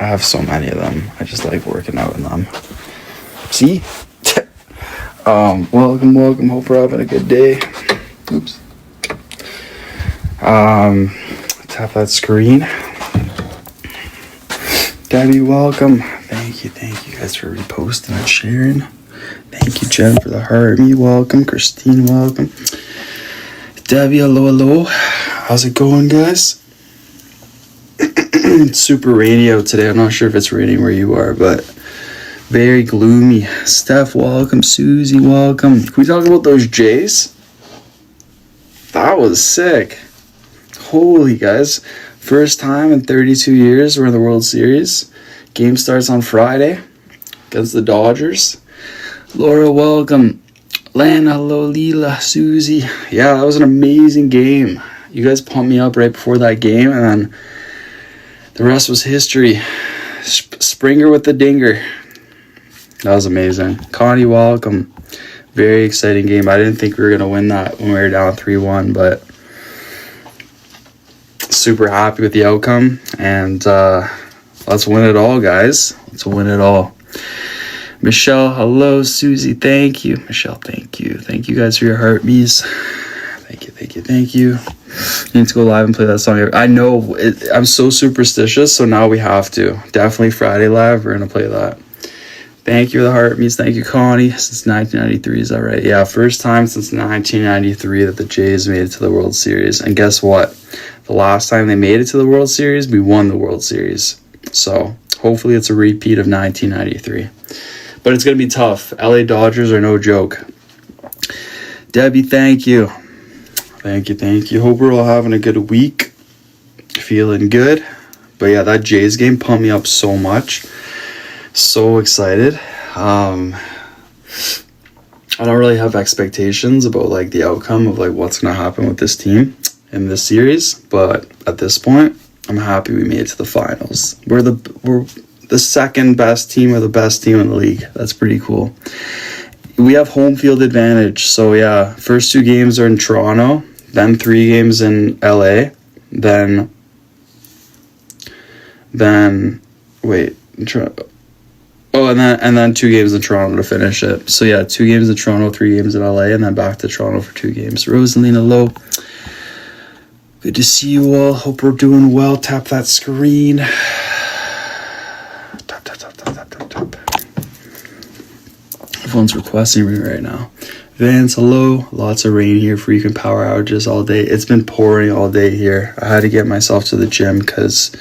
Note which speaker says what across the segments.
Speaker 1: I have so many of them. I just like working out in them. See? Welcome. Hope we're having a good day. Oops. Tap that screen. Debbie, welcome. Thank you guys for reposting and sharing. Thank you, Jen, for the heart. Me, welcome. Christine, welcome. Debbie, hello. How's it going, guys? It's super rainy out today. I'm not sure if it's raining where you are, but very gloomy. Steph, welcome. Susie, welcome. Can we talk about those Jays? That was sick. Holy, guys. First time in 32 years we're in the World Series. Game starts on Friday against the Dodgers. Laura, welcome. Lana, hello. Leela, Susie. Yeah, that was an amazing game. You guys pumped me up right before that game, and then the rest was history. Springer with the dinger. That was amazing. Connie, welcome. Very exciting game. I didn't think we were going to win that when we were down 3-1, but super happy with the outcome. And let's win it all, guys. Let's win it all. Michelle, hello. Susie, thank you. Michelle, thank you. Thank you guys for your heartbeats. Thank you. You need to go live and play that song. I know. I'm so superstitious, so now we have to. Definitely Friday live. We're going to play that. Thank you for the heartbeats. Thank you, Connie. Since 1993, is that right? Yeah, first time since 1993 that the Jays made it to the World Series. And guess what? The last time they made it to the World Series, we won the World Series. So hopefully it's a repeat of 1993. But it's going to be tough. LA Dodgers are no joke. Debbie, thank you. Thank you. Hope we're all having a good week. Feeling good. But yeah, that Jays game pumped me up so much. So excited. I don't really have expectations about like the outcome of like what's going to happen with this team in this series. But at this point, I'm happy we made it to the finals. We're the second best team or the best team in the league. That's pretty cool. We have home field advantage. So yeah, first 2 games are in Toronto. Then 3 games in LA. Then 2 games in Toronto to finish it. So yeah, 2 games in Toronto, 3 games in LA, and then back to Toronto for 2 games. Rosalina Lowe, good to see you all. Hope we're doing well. Tap that screen. Tap. Everyone's requesting me right now. Vance, hello. Lots of rain here, freaking power outages all day. It's been pouring all day here. I had to get myself to the gym because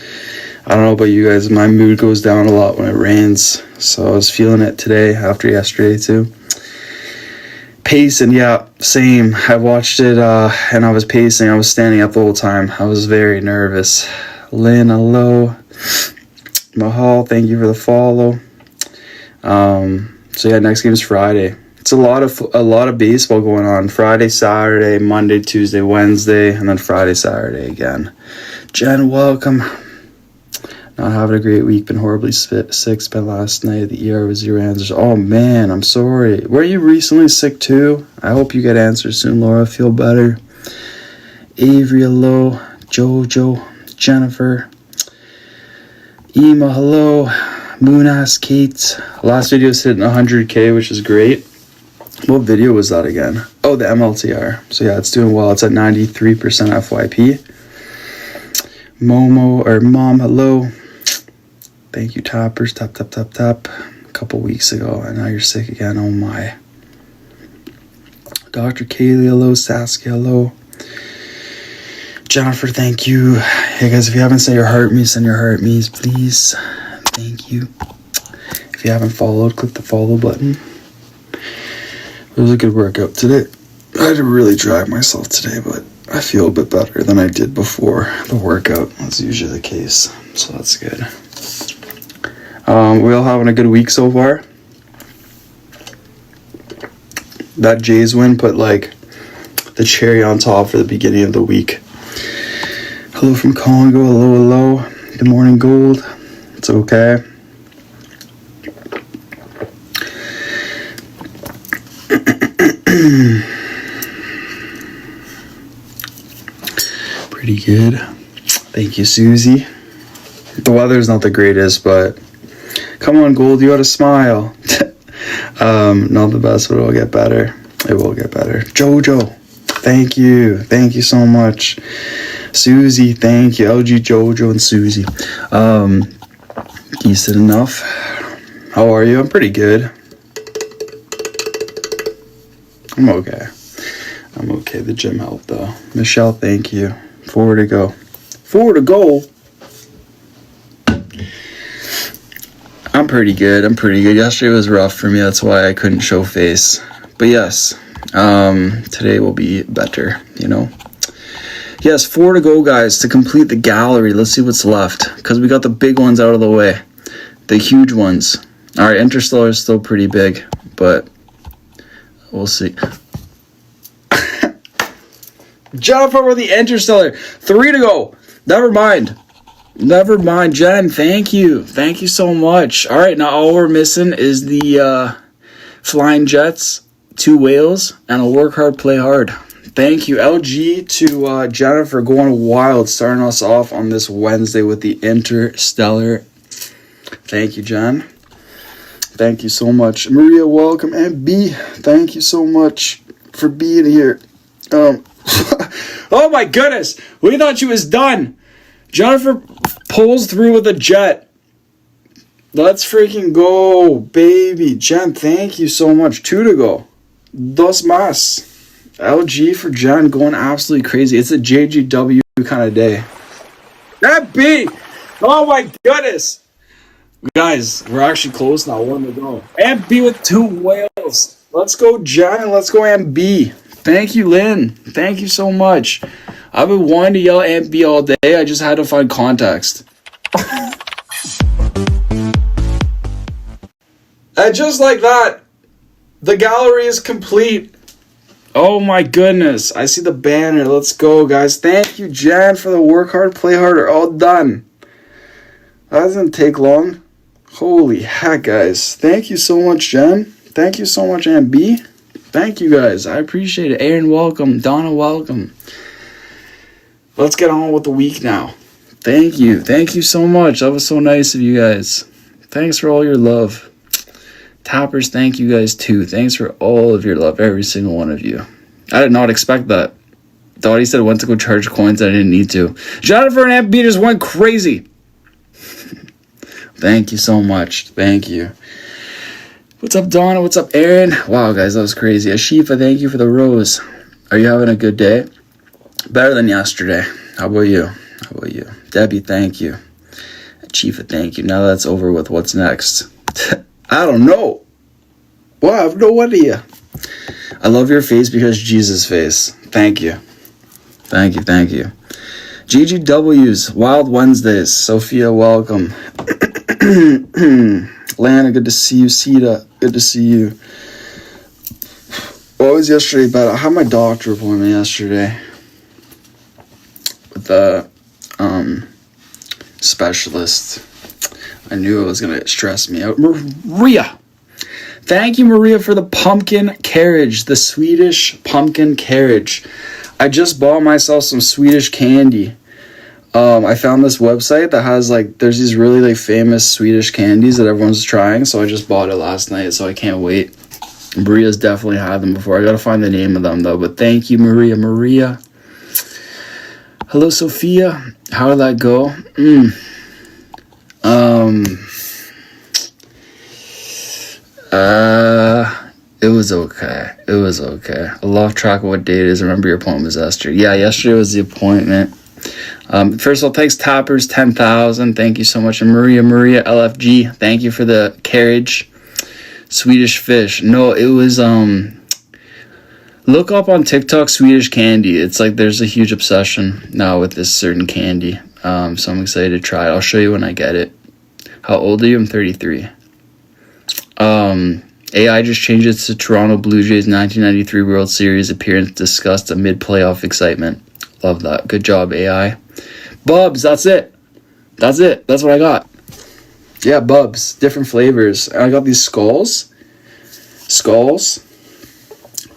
Speaker 1: I don't know about you guys, my mood goes down a lot when it rains. So I was feeling it today after yesterday too. Pacing, yeah, same. I watched it and I was pacing. I was standing up the whole time. I was very nervous. Lynn, hello. Mahal, thank you for the follow. So yeah, next game is Friday. It's a lot of baseball going on. Friday, Saturday, Monday, Tuesday, Wednesday, and then Friday, Saturday again. Jen, welcome. Not having a great week. Been horribly sick. Spent last night at the ER with 0 answers. Oh man, I'm sorry. Were you recently sick too? I hope you get answers soon, Laura. Feel better. Avery, hello. Jojo, Jennifer, Ema, hello. Moonass, Kate. Last video's hitting 100K, which is great. What video was that again? Oh, the MLTR. So yeah, it's doing well. It's at 93% FYP. Momo, or Mom, hello. Thank you, tappers. Tap. A couple weeks ago, and now you're sick again. Oh my. Dr. Kaylee, hello. Saskia, hello. Jennifer, thank you. Hey guys, if you haven't said your heart me, send your heart me's, please. Thank you. If you haven't followed, click the follow button. It was a good workout today. I had to really drive myself today, but I feel a bit better than I did before the workout. That's usually the case, so that's good. We all having a good week so far. That Jays win put like the cherry on top for the beginning of the week. Hello from Congo. Hello. Good morning, Gold. It's okay. Pretty good. Thank you, Susie. The weather's not the greatest, but come on, Gold, you gotta smile. Not the best, but it'll get better. It will get better. Jojo, thank you. Thank you so much. Susie, thank you. LG, Jojo, and Susie. Decent enough. How are you? I'm pretty good. I'm okay. I'm okay. The gym helped, though. Michelle, thank you. 4 to go. 4 to go. I'm pretty good. Yesterday was rough for me. That's why I couldn't show face. But yes, today will be better, you know. Yes, 4 to go, guys, to complete the gallery. Let's see what's left, because we got the big ones out of the way. The huge ones. All right, Interstellar is still pretty big, but we'll see. Jennifer with the Interstellar. 3 to go. Never mind, Jen. Thank you so much. All right, now all we're missing is the flying jets, 2 whales, and a work hard, play hard. Thank you, LG, to Jennifer, going wild, starting us off on this Wednesday with the Interstellar. Thank you, Jen. Thank you so much, Maria. Welcome, and B. Thank you so much for being here. Oh my goodness, we thought she was done. Jennifer pulls through with a jet. Let's freaking go, baby. Jen, thank you so much. 2 to go. Dos más. LG for Jen, going absolutely crazy. It's a JGW kind of day. That B. Oh my goodness. Guys, we're actually close now. 1 to go. And B with 2 whales. Let's go, Jen, and let's go MB. Thank you, Lynn. Thank you so much. I've been wanting to yell MB all day. I just had to find context. And just like that, the gallery is complete. Oh my goodness. I see the banner. Let's go, guys. Thank you, Jan, for the work hard, play harder. All done. That doesn't take long. Holy heck, guys. Thank you so much, Jen. Thank you so much, MB. Thank you, guys. I appreciate it. Aaron, welcome. Donna, welcome. Let's get on with the week now. Thank you. Thank you so much. That was so nice of you guys. Thanks for all your love. Tappers, thank you guys too. Thanks for all of your love, every single one of you. I did not expect that. Thought he said went to go charge coins. I didn't need to. Jennifer and MB just went crazy. Thank you so much. Thank you. What's up, Donna? What's up, Aaron? Wow, guys, that was crazy. Ashifa, thank you for the rose. Are you having a good day? Better than yesterday. How about you? Debbie, thank you. Ashifa, thank you. Now that's over with. What's next? I don't know. Well, I have no idea. I love your face because Jesus' face. Thank you. GGW's Wild Wednesdays. Sophia, welcome. Lana, good to see you. Sita, good to see you. What was yesterday? But I had my doctor appointment yesterday with the specialist. I knew it was going to stress me out. Maria. Thank you, Maria, for the pumpkin carriage. The Swedish pumpkin carriage. I just bought myself some Swedish candy. I found this website that has there's these really famous Swedish candies that everyone's trying, so I just bought it last night, so I can't wait. Maria's definitely had them before. I gotta find the name of them though, but thank you, Maria. Hello, Sophia. How did that go? It was okay. I lost track of what date it is. I remember your appointment was yesterday. Yeah, yesterday was the appointment. First of all, thanks Toppers 10,000. Thank you so much. And Maria LFG. Thank you for the carriage. Swedish fish. No, it was look up on TikTok Swedish candy. It's there's a huge obsession now with this certain candy. So I'm excited to try it. I'll show you when I get it. How old are you? I'm 33. AI just changed it to Toronto Blue Jays 1993 World Series appearance discussed amid playoff excitement. Love that. Good job, AI. Bubs, that's it. That's what I got. Yeah, Bubs. Different flavors. And I got these skulls.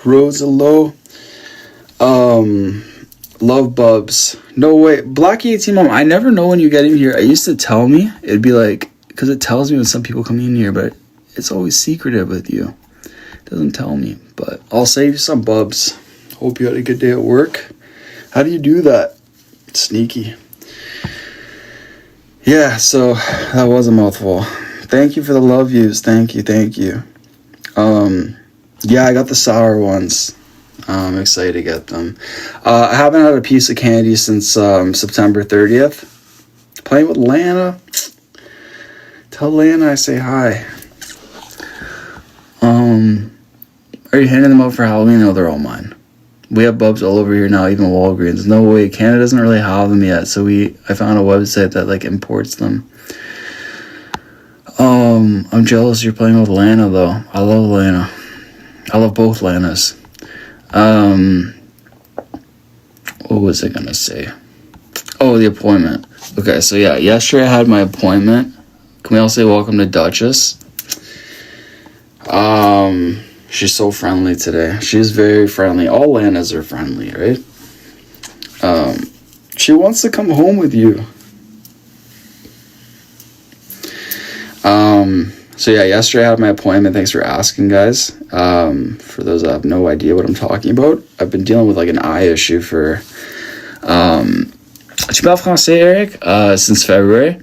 Speaker 1: Rosa Low. Love Bubs. No way. Black 18 Mom, I never know when you get in here. It used to tell me. It'd be like, because it tells me when some people come in here, but it's always secretive with you. It doesn't tell me, but I'll save you some bubs. Hope you had a good day at work. How do you do that? Sneaky. Yeah, so that was a mouthful. Thank you for the love views. Thank you. Yeah, I got the sour ones. I'm excited to get them. I haven't had a piece of candy since September 30th. Playing with Lana. Tell Lana I say hi. Are you handing them out for Halloween? No, they're all mine. We have bubs all over here now, even Walgreens. No way, Canada doesn't really have them yet, so I found a website that like imports them. I'm jealous you're playing with Lana though. I love Lana. I love both Lanas. What was I gonna say? Oh, the appointment. Okay, so yeah, yesterday I had my appointment. Can we all say welcome to Duchess? She's so friendly today. She's very friendly. All Lanas are friendly, right? She wants to come home with you. So yeah, yesterday I had my appointment. Thanks for asking, guys. For those that have no idea what I'm talking about, I've been dealing with like an eye issue for tu parles français, Eric? Since February.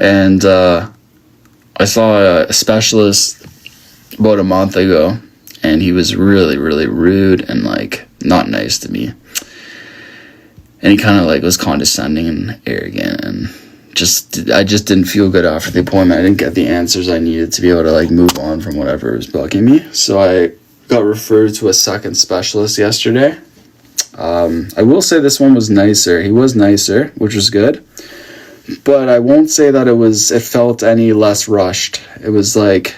Speaker 1: And I saw a specialist about a month ago, and he was really, really rude and like not nice to me. And he kind of like was condescending and arrogant, and I just didn't feel good after the appointment. I didn't get the answers I needed to be able to like move on from whatever was bugging me. So I got referred to a second specialist yesterday. I will say this one was nicer. He was nicer, which was good. But I won't say that it felt any less rushed. It was like,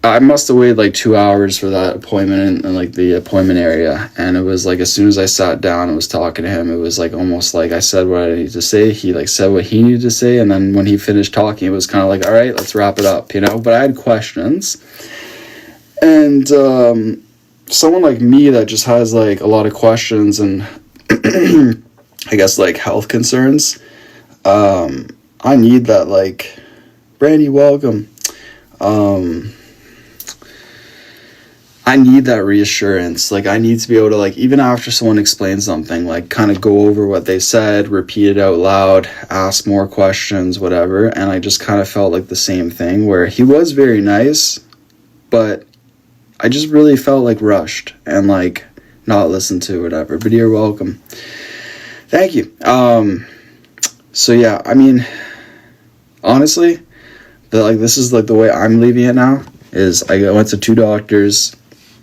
Speaker 1: I must have waited like 2 hours for that appointment in like the appointment area. And it was like, as soon as I sat down and was talking to him, it was like almost like I said what I needed to say. He like said what he needed to say. And then when he finished talking, it was kind of like, all right, let's wrap it up, you know? But I had questions. And someone like me that just has like a lot of questions and I guess like health concerns, I need that, like, Brandy, welcome. I need that reassurance. Like, I need to be able to, like, even after someone explains something, like, kind of go over what they said, repeat it out loud, ask more questions, whatever. And I just kind of felt like the same thing where he was very nice, but I just really felt like rushed and like not listened to, whatever. But you're welcome. Thank you. So yeah, I mean, honestly, this is like the way I'm leaving it now is I went to 2 doctors.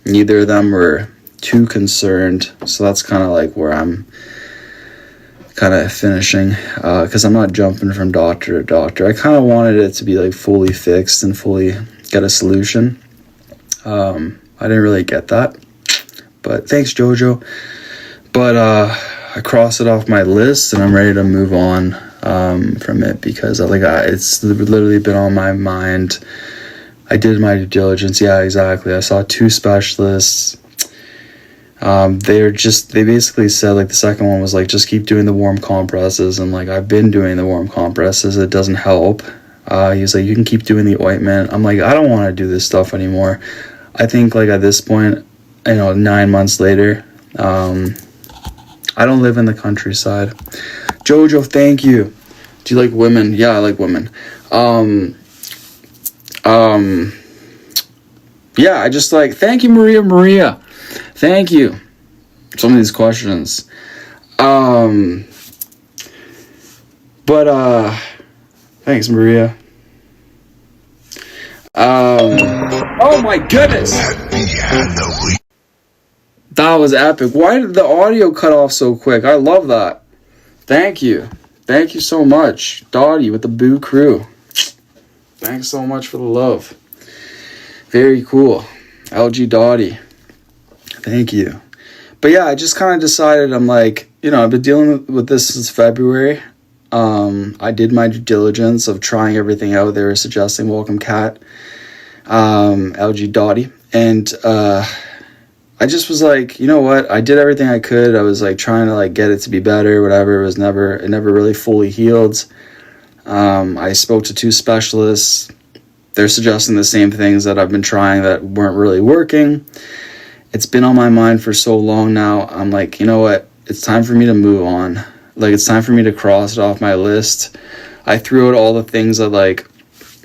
Speaker 1: Neither of them were too concerned. So that's kind of like where I'm kind of finishing, because I'm not jumping from doctor to doctor. I kind of wanted it to be like fully fixed and fully get a solution. I didn't really get that, but thanks, Jojo. But I crossed it off my list and I'm ready to move on from it because it's literally been on my mind. I did my due diligence. Yeah, exactly. I saw 2 specialists. They basically said, like, the second one was like, just keep doing the warm compresses, and like I've been doing the warm compresses. It doesn't help. He's like, you can keep doing the ointment. I'm like, I don't want to do this stuff anymore. I think like at this point, 9 months later, I don't live in the countryside. Jojo, thank you. Do you like women? Yeah, I like women. Yeah, I just like, thank you, Maria. Thank you. Some of these questions. Thanks, Maria. Oh my goodness. That was epic. Why did the audio cut off so quick? I love that. Thank you. Thank you so much. Dottie with the Boo Crew. Thanks so much for the love. Very cool. LG Dottie. Thank you. But yeah, I just kind of decided, I'm like, I've been dealing with this since February. I did my due diligence of trying everything out. They were suggesting Welcome Cat, LG Dottie. And I just was like, you know what? I did everything I could. I was like trying to like get it to be better, whatever. It never really fully healed. I spoke to 2 specialists. They're suggesting the same things that I've been trying that weren't really working. It's been on my mind for so long now. I'm like, you know what? It's time for me to move on. Like, it's time for me to cross it off my list. I threw out all the things that like,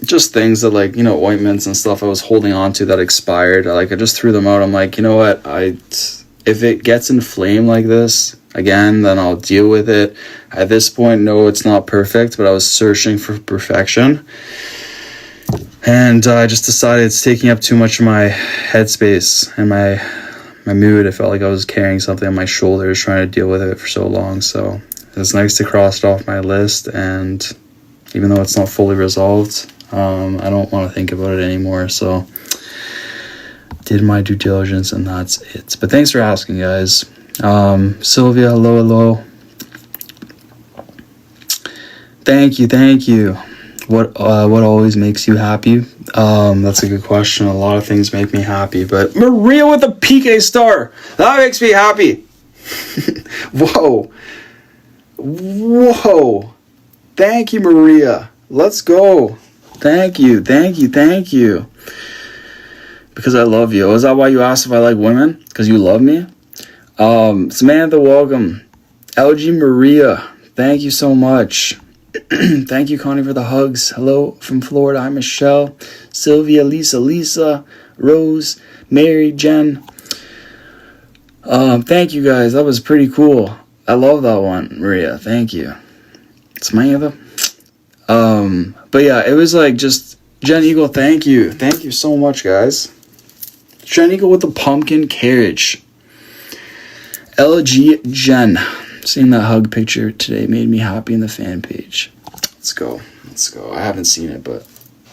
Speaker 1: just things that like, you know, ointments and stuff I was holding on to that expired. I just threw them out. I'm like, you know what? If it gets inflamed like this again, then I'll deal with it. At this point, no, it's not perfect, but I was searching for perfection. And I just decided it's taking up too much of my headspace and my mood. I felt like I was carrying something on my shoulders, trying to deal with it for so long. So it's nice to cross it off my list. And even though it's not fully resolved, I don't want to think about it anymore. So did my due diligence, and that's it. But thanks for asking, guys. Sylvia, hello. Thank you. What always makes you happy? That's a good question. A lot of things make me happy, but Maria with a PK star, that makes me happy. Whoa. Thank you, Maria. Let's go. Thank you. Because I love you. Is that why you asked if I like women? Because you love me? Samantha, welcome. LG Maria, thank you so much. Thank you, Connie, for the hugs. Hello from Florida. I'm Michelle, Sylvia, Lisa, Rose, Mary, Jen. Thank you, guys. That was pretty cool. I love that one, Maria. Thank you. Samantha. But yeah, it was like just Jen Eagle. Thank you so much, guys. Jen Eagle with the pumpkin carriage. LG Jen. Seeing that hug picture today made me happy in the fan page. Let's go. I haven't seen it, but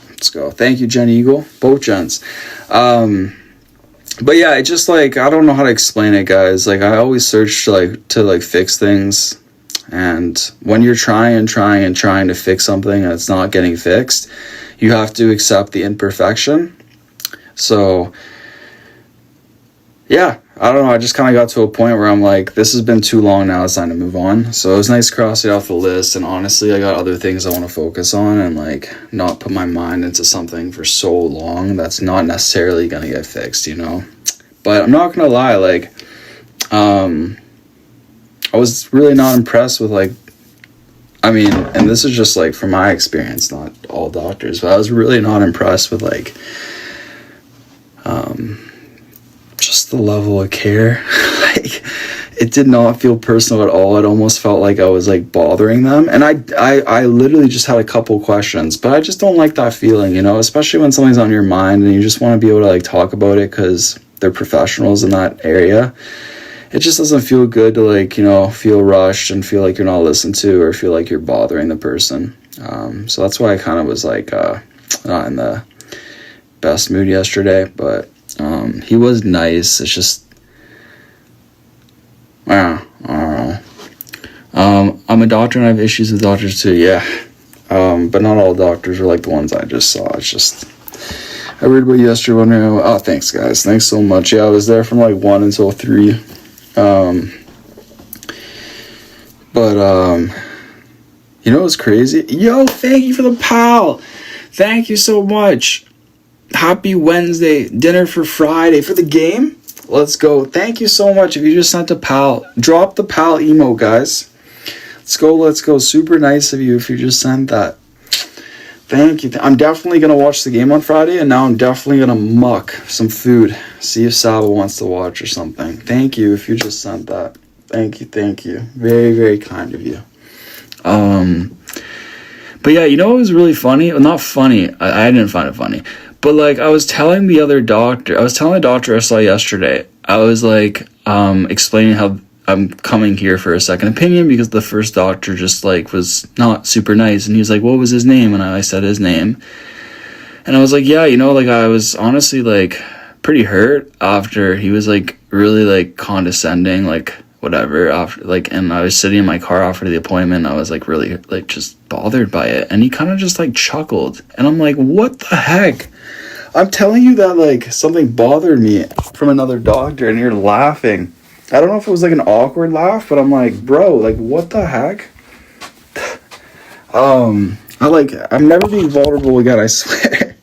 Speaker 1: let's go. Thank you, Jen Eagle. Both Jens. But yeah, it just like, I don't know how to explain it, guys. Like, I always search to fix things. And when you're trying to fix something and it's not getting fixed, you have to accept the imperfection. So yeah, I don't know. I just kind of got to a point where I'm like, this has been too long now. It's time to move on. So it was nice crossing it off the list. And honestly, I got other things I want to focus on and like not put my mind into something for so long that's not necessarily going to get fixed, you know? But I'm not going to lie. Like, I was really not impressed with like, I mean, and this is just like from my experience, not all doctors, but I was really not impressed with like, just the level of care. Like, it did not feel personal at all. It almost felt like I was like bothering them. And I literally just had a couple questions, but I just don't like that feeling, you know, especially when something's on your mind and you just want to be able to like talk about it because they're professionals in that area. It just doesn't feel good to like, you know, feel rushed and feel like you're not listened to or feel like you're bothering the person. So that's why I kind of was like not in the best mood yesterday, but he was nice. It's just, I don't know. I'm a doctor and I have issues with doctors too, yeah. But not all doctors are like the ones I just saw. It's just, I read about you yesterday wondering, oh, thanks guys. Thanks so much. Yeah, I was there from like 1 until 3. You know what's crazy? Yo, thank you for the pal. Thank you so much. Happy Wednesday. Dinner for Friday for the game. Let's go. Thank you so much. If you just sent a pal, drop the pal emote, guys. Let's go. Super nice of you if you just sent that. Thank you. I'm definitely going to watch the game on Friday, and now I'm definitely going to muck some food. See if Saba wants to watch or something. Thank you if you just sent that. Thank you. Very, very kind of you. But yeah, you know what was really funny? Well, not funny. I didn't find it funny. But like, I was telling the doctor I saw yesterday, I was like, explaining how I'm coming here for a second opinion because the first doctor just like was not super nice. And he was like, what was his name? And I said his name. And I was like, yeah, you know, like I was honestly like pretty hurt after he was like really like condescending, like whatever, after like, and I was sitting in my car after the appointment. I was like really like just bothered by it. And he kind of just like chuckled. And I'm like, what the heck? I'm telling you that, like, something bothered me from another doctor, and you're laughing. I don't know if it was, like, an awkward laugh, but I'm like, bro, like, what the heck? I'm never being vulnerable again, I swear.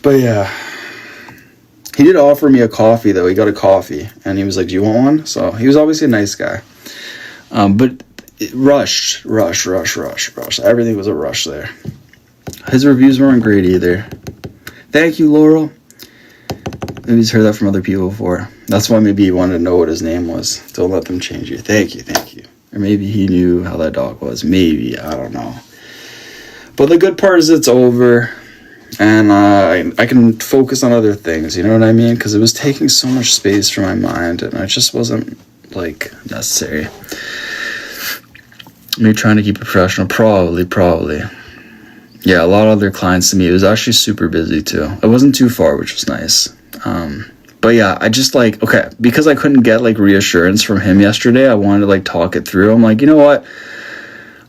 Speaker 1: But yeah. He did offer me a coffee, though. He got a coffee, and he was like, do you want one? So, he was obviously a nice guy. But it rushed. Everything was a rush there. His reviews weren't great either. Thank you, Laurel. Maybe he's heard that from other people before. That's why maybe he wanted to know what his name was. Don't let them change you. Thank you. Or maybe he knew how that dog was. Maybe. I don't know. But the good part is it's over. And I can focus on other things. You know what I mean? Because it was taking so much space from my mind. And it just wasn't, like, necessary. Me trying to keep it professional. Probably. Yeah, a lot of other clients to me. It was actually super busy, too. It wasn't too far, which was nice. But yeah, I just like, okay, because I couldn't get like reassurance from him yesterday, I wanted to like talk it through. I'm like, you know what?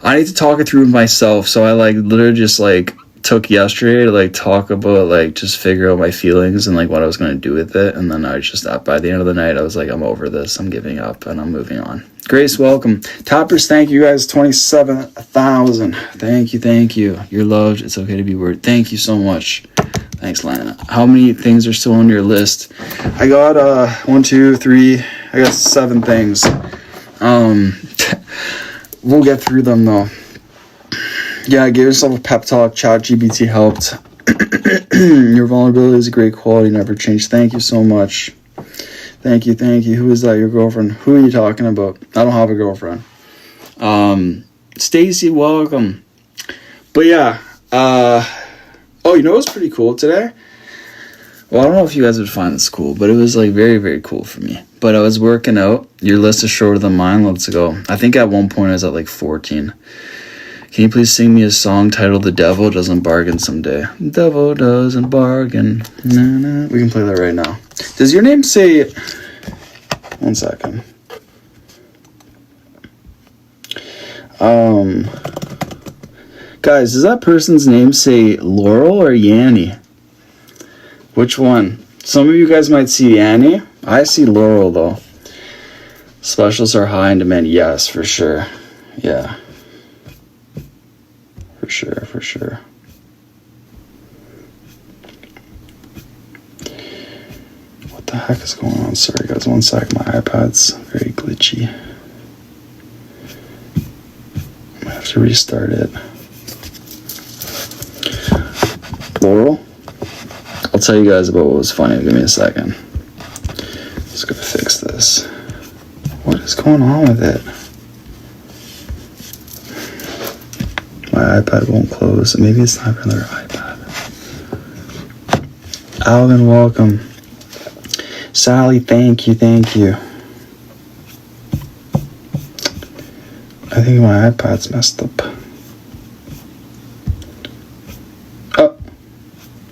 Speaker 1: I need to talk it through with myself. So I like literally just like took yesterday to like talk about like just figure out my feelings and like what I was going to do with it. And then I just, by the end of the night, I was like, I'm over this. I'm giving up and I'm moving on. Grace, welcome. Toppers, thank you guys. 27,000. Thank you. You're loved. It's okay to be worried. Thank you so much. Thanks, Lana. How many things are still on your list? I got 1, 2, 3. I got 7 things. We'll get through them though. Yeah, give yourself a pep talk. ChatGPT helped. Your vulnerability is a great quality, never changed. Thank you so much. Thank you. Who is that? Your girlfriend? Who are you talking about? I don't have a girlfriend. Stacy, welcome. But yeah, oh, you know what's pretty cool today? Well, I don't know if you guys would find this cool, but it was like very, very cool for me. But I was working out. Your list is shorter than mine. Let's go. I think at one point I was at like 14. Can you please sing me a song titled The Devil Doesn't Bargain Someday? The devil doesn't bargain. Nah. We can play that right now. Does your name say... One second. Guys, does that person's name say Laurel or Yanni? Which one? Some of you guys might see Yanni. I see Laurel, though. Specials are high in demand. Yes, for sure. Yeah. For sure. What the heck is going on? Sorry, guys. One sec. My iPad's very glitchy. I might have to restart it. Laurel? I'll tell you guys about what was funny. Give me a second. Just gonna fix this. What is going on with it? My iPad won't close. Maybe it's not another iPad. Alvin, welcome. Sally, thank you. I think my iPad's messed up. Oh.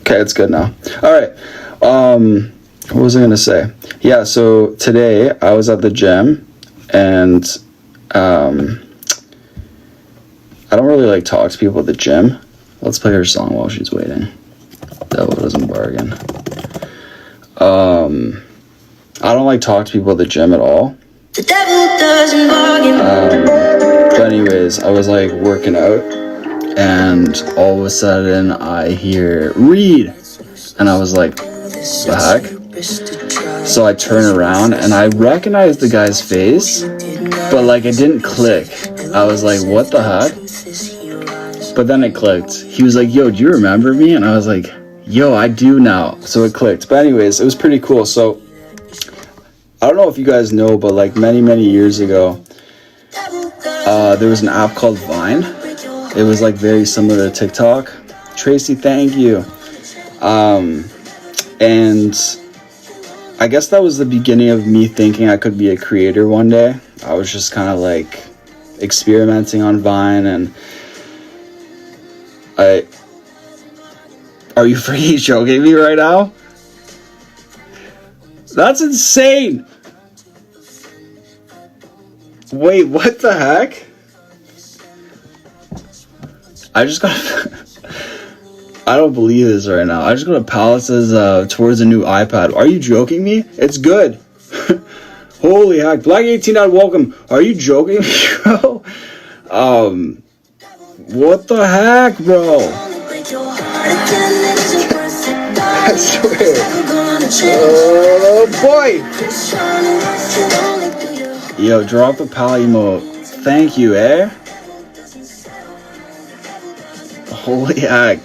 Speaker 1: Okay, it's good now. Alright. What was I gonna say? Yeah, so today I was at the gym and I don't really like talk to people at the gym. Let's play her song while she's waiting. Devil doesn't bargain. I don't like talk to people at the gym at all. The devil doesn't bargain. But anyways, I was like working out and all of a sudden I hear Reid and I was like, the heck? So I turn around and I recognize the guy's face, but like it didn't click. I was like, what the heck? But then it clicked. He was like, yo, do you remember me? And I was like, yo, I do now. So it clicked. But anyways, it was pretty cool. So I don't know if you guys know, but like many, many years ago, there was an app called Vine. It was like very similar to TikTok. Tracy, thank you. And I guess that was the beginning of me thinking I could be a creator one day. I was just kind of like experimenting on Vine and are you freaking joking me right now? That's insane. Wait, what the heck? I just got I don't believe this right now. I just got a pallet says towards a new iPad. Are you joking me? It's good. Holy heck. Black 18 welcome. Are you joking me, bro? What the heck, bro? I swear. Oh boy. Yo, drop the pallet emote. Thank you, eh? Holy heck.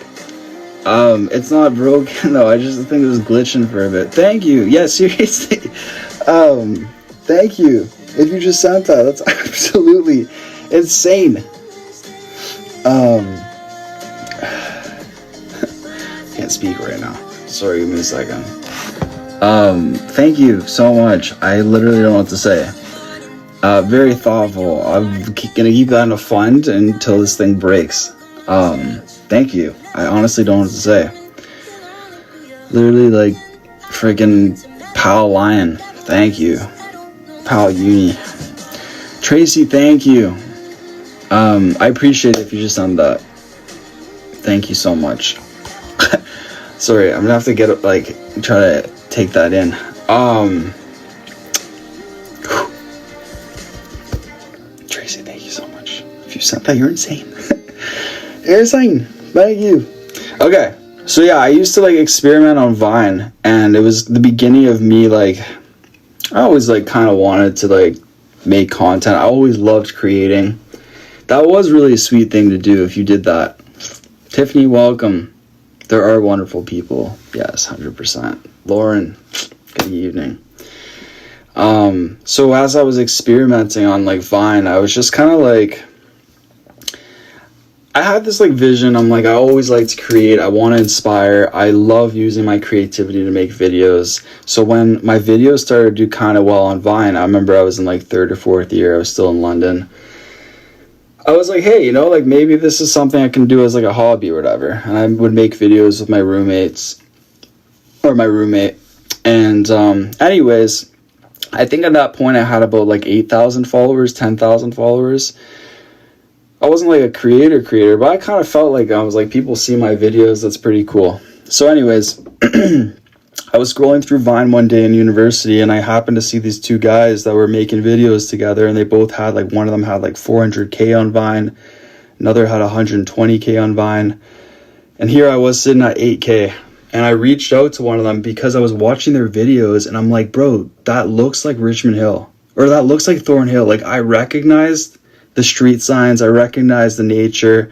Speaker 1: It's not broken though. I just think it was glitching for a bit. Thank you. Yeah, seriously. Thank you. If you just sent that, that's absolutely insane. Can't speak right now. Sorry, give me a second. Thank you so much. I literally don't know what to say. Very thoughtful. I'm gonna keep that in a fund until this thing breaks. Thank you. I honestly don't know what to say. Literally, like, freaking Pal Lion. Thank you. Pal Uni. Tracy, thank you. I appreciate it if you just done that. Thank you so much. Sorry, I'm gonna have to get it, like, try to take that in. Tracy, thank you so much. If you sent that, you're insane. You're insane. Thank you. Okay, so yeah, I used to like experiment on Vine, and it was the beginning of me like, I always like kind of wanted to like make content. I always loved creating. That was really a sweet thing to do if you did that. Tiffany, welcome. There are wonderful people. Yes, 100%. Lauren, good evening. So as I was experimenting on like Vine, I was just kind of like, I had this like vision. I'm like, I always like to create. I want to inspire. I love using my creativity to make videos. So when my videos started to do kind of well on Vine, I remember I was in like 3rd or 4th year. I was still in London. I was like, hey, you know, like maybe this is something I can do as like a hobby or whatever. And I would make videos with my roommates or my roommate. And anyways, I think at that point I had about like 8,000 followers, 10,000 followers. I wasn't like a creator, but I kind of felt like I was like, people see my videos. That's pretty cool. So anyways, I was scrolling through Vine one day in university, and I happened to see these two guys that were making videos together, and they both had like, one of them had like 400K on Vine. Another had 120K on Vine. And here I was sitting at 8K. And I reached out to one of them because I was watching their videos, and I'm like, bro, that looks like Richmond Hill. Or that looks like Thornhill. Like, I recognized the street signs. I recognized the nature.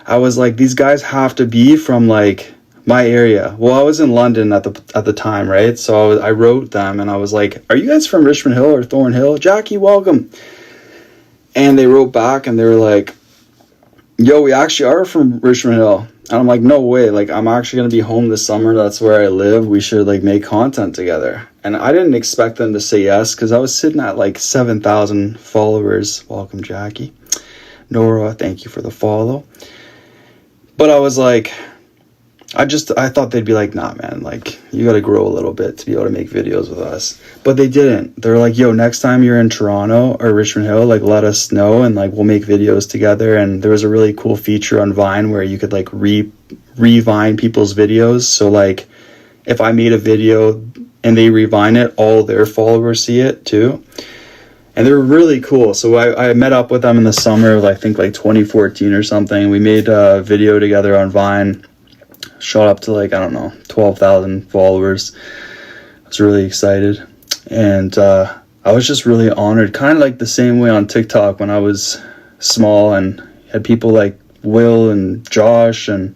Speaker 1: I was like, these guys have to be from, like, my area. Well, I was in London at the time, right? So I wrote them, and I was like, are you guys from Richmond Hill or Thornhill? Jackie, welcome. And they wrote back, and they were like, yo, we actually are from Richmond Hill. And I'm like, no way, like, I'm actually going to be home this summer. That's where I live. We should, like, make content together. And I didn't expect them to say yes, because I was sitting at, like, 7,000 followers. Welcome, Jackie. Nora, thank you for the follow. But I was like, I thought they'd be like, nah, man, like, you got to grow a little bit to be able to make videos with us. But they didn't. They're like, yo, next time you're in Toronto or Richmond Hill, like, let us know, and, like, we'll make videos together. And there was a really cool feature on Vine where you could, like, re-Vine people's videos. So, like, if I made a video and they re-Vine it, all their followers see it, too. And they were really cool. So I met up with them in the summer of, I think, like, 2014 or something. We made a video together on Vine. Shot up to, like, I don't know, 12,000 followers. I was really excited. And I was just really honored, kind of like the same way on TikTok when I was small and had people like Will and Josh and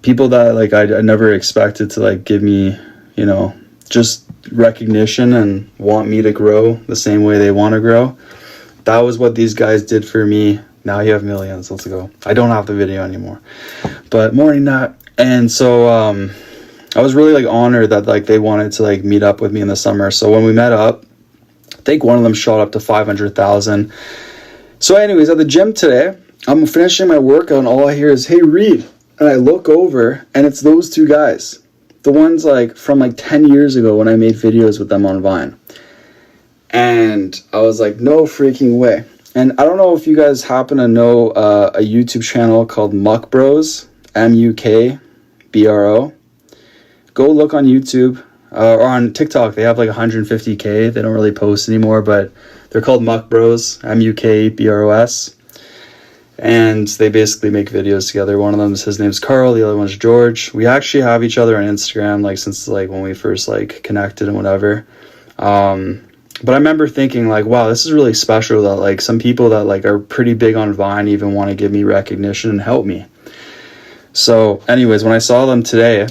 Speaker 1: people that, like, I never expected to, like, give me, you know, just recognition and want me to grow the same way they want to grow. That was what these guys did for me. Now you have millions. Let's go. I don't have the video anymore. But morning night. And so I was really, like, honored that, like, they wanted to, like, meet up with me in the summer. So when we met up, I think one of them shot up to 500,000. So anyways, at the gym today, I'm finishing my workout, and all I hear is, hey, Reid. And I look over, and it's those two guys. The ones, like, from, like, 10 years ago when I made videos with them on Vine. And I was like, no freaking way. And I don't know if you guys happen to know a YouTube channel called Muck Bros, MUK BRO. Go look on YouTube or on TikTok. They have like 150K. They don't really post anymore, but they're called Muck Bros, MUKBROS. And they basically make videos together. One of them, his name's Carl. The other one's George. We actually have each other on Instagram, like since like when we first like connected and whatever. But I remember thinking like, wow, this is really special that like some people that like are pretty big on Vine even want to give me recognition and help me. So anyways, when I saw them today,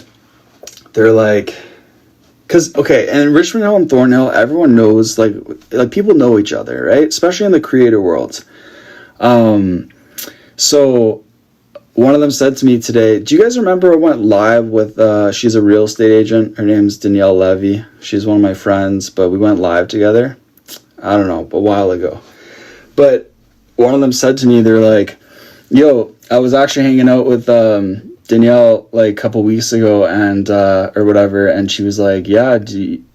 Speaker 1: they're like, because, okay, and in Richmond Hill and Thornhill, everyone knows, like people know each other, right? Especially in the creator world. So one of them said to me today, do you guys remember I went live with, she's a real estate agent. Her name's Danielle Levy. She's one of my friends, but we went live together. I don't know, a while ago. But one of them said to me, they're like, yo, I was actually hanging out with Danielle like a couple weeks ago and or whatever, and she was like, yeah,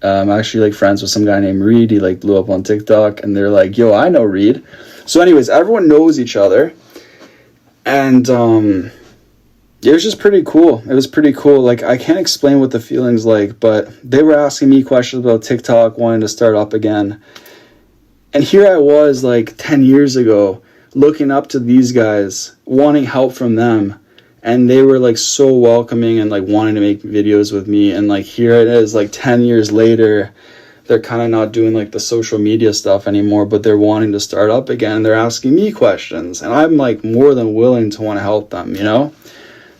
Speaker 1: I'm actually like friends with some guy named Reid. He like blew up on TikTok. And they're like, yo, I know Reid. So anyways, everyone knows each other. And it was just pretty cool. It was pretty cool. Like, I can't explain what the feeling's like, but they were asking me questions about TikTok, wanting to start up again. And here I was like 10 years ago looking up to these guys, wanting help from them. And they were like so welcoming and like wanting to make videos with me. And like here it is like 10 years later, they're kind of not doing like the social media stuff anymore, but they're wanting to start up again. They're asking me questions and I'm like more than willing to want to help them, you know?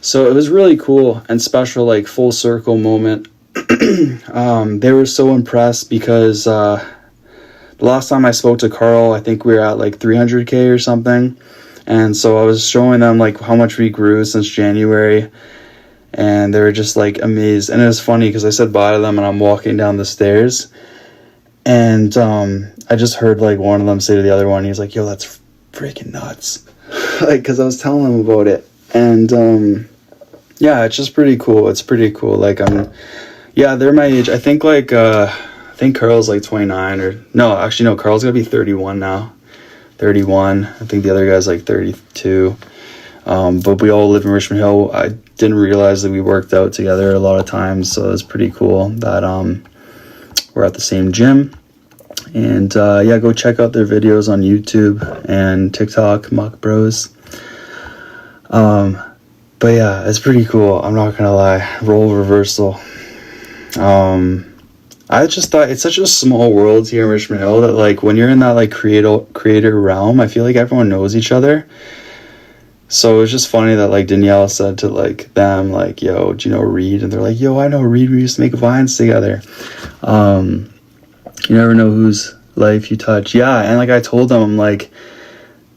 Speaker 1: So it was really cool and special, like full circle moment. They were so impressed because the last time I spoke to Carl, I think we were at like 300K or something. And so I was showing them like how much we grew since January. And they were just like amazed. And it was funny because I said bye to them and I'm walking down the stairs. And I just heard like one of them say to the other one, he's like, yo, that's freaking nuts. Like, because I was telling them about it. And yeah, it's just pretty cool. It's pretty cool. Like, they're my age. I think like, I think Carl's like 29 or no, actually no, Carl's gonna be 31 now. 31. I think the other guy's like 32. But we all live in Richmond Hill. I didn't realize that we worked out together a lot of times, so it's pretty cool that we're at the same gym. And go check out their videos on YouTube and TikTok, Muck Bros. But yeah, it's pretty cool. I'm not gonna lie. Role reversal. I just thought it's such a small world here in Richmond Hill that like when you're in that like creator realm, I feel like everyone knows each other. So it was just funny that like Danielle said to like them like, yo, do you know Reid? And they're like, yo, I know Reid. We used to make Vines together. You never know whose life you touch. Yeah, and like I told them, I'm like,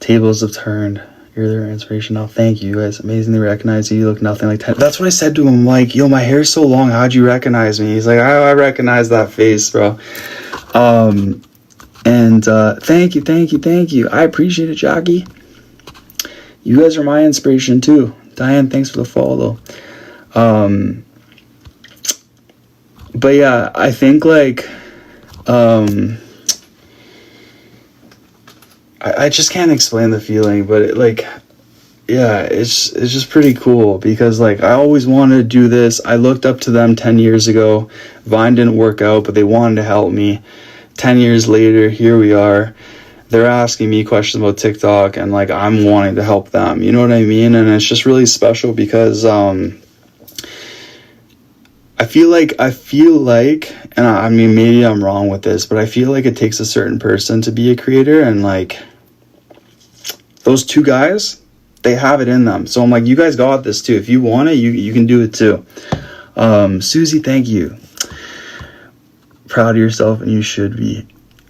Speaker 1: tables have turned. You're their inspiration now. Thank you. You guys amazingly recognize you. You look nothing like that. That's what I said to him. I'm like, yo, my hair's so long. How'd you recognize me? He's like, I recognize that face, bro. Thank you. I appreciate it, Jockey. You guys are my inspiration too. Diane, thanks for the follow. But yeah, I think like, I just can't explain the feeling, but it's just pretty cool because like I always wanted to do this. I looked up to them 10 years ago. Vine didn't work out, but they wanted to help me. 10 years later, here we are. They're asking me questions about TikTok and like I'm wanting to help them. You know what I mean? And it's just really special because I feel like, and I mean, maybe I'm wrong with this, but I feel like it takes a certain person to be a creator, and like those two guys, they have it in them. So I'm like, you guys got this too. If you want it, you can do it too. Susie, thank you. Proud of yourself, and you should be.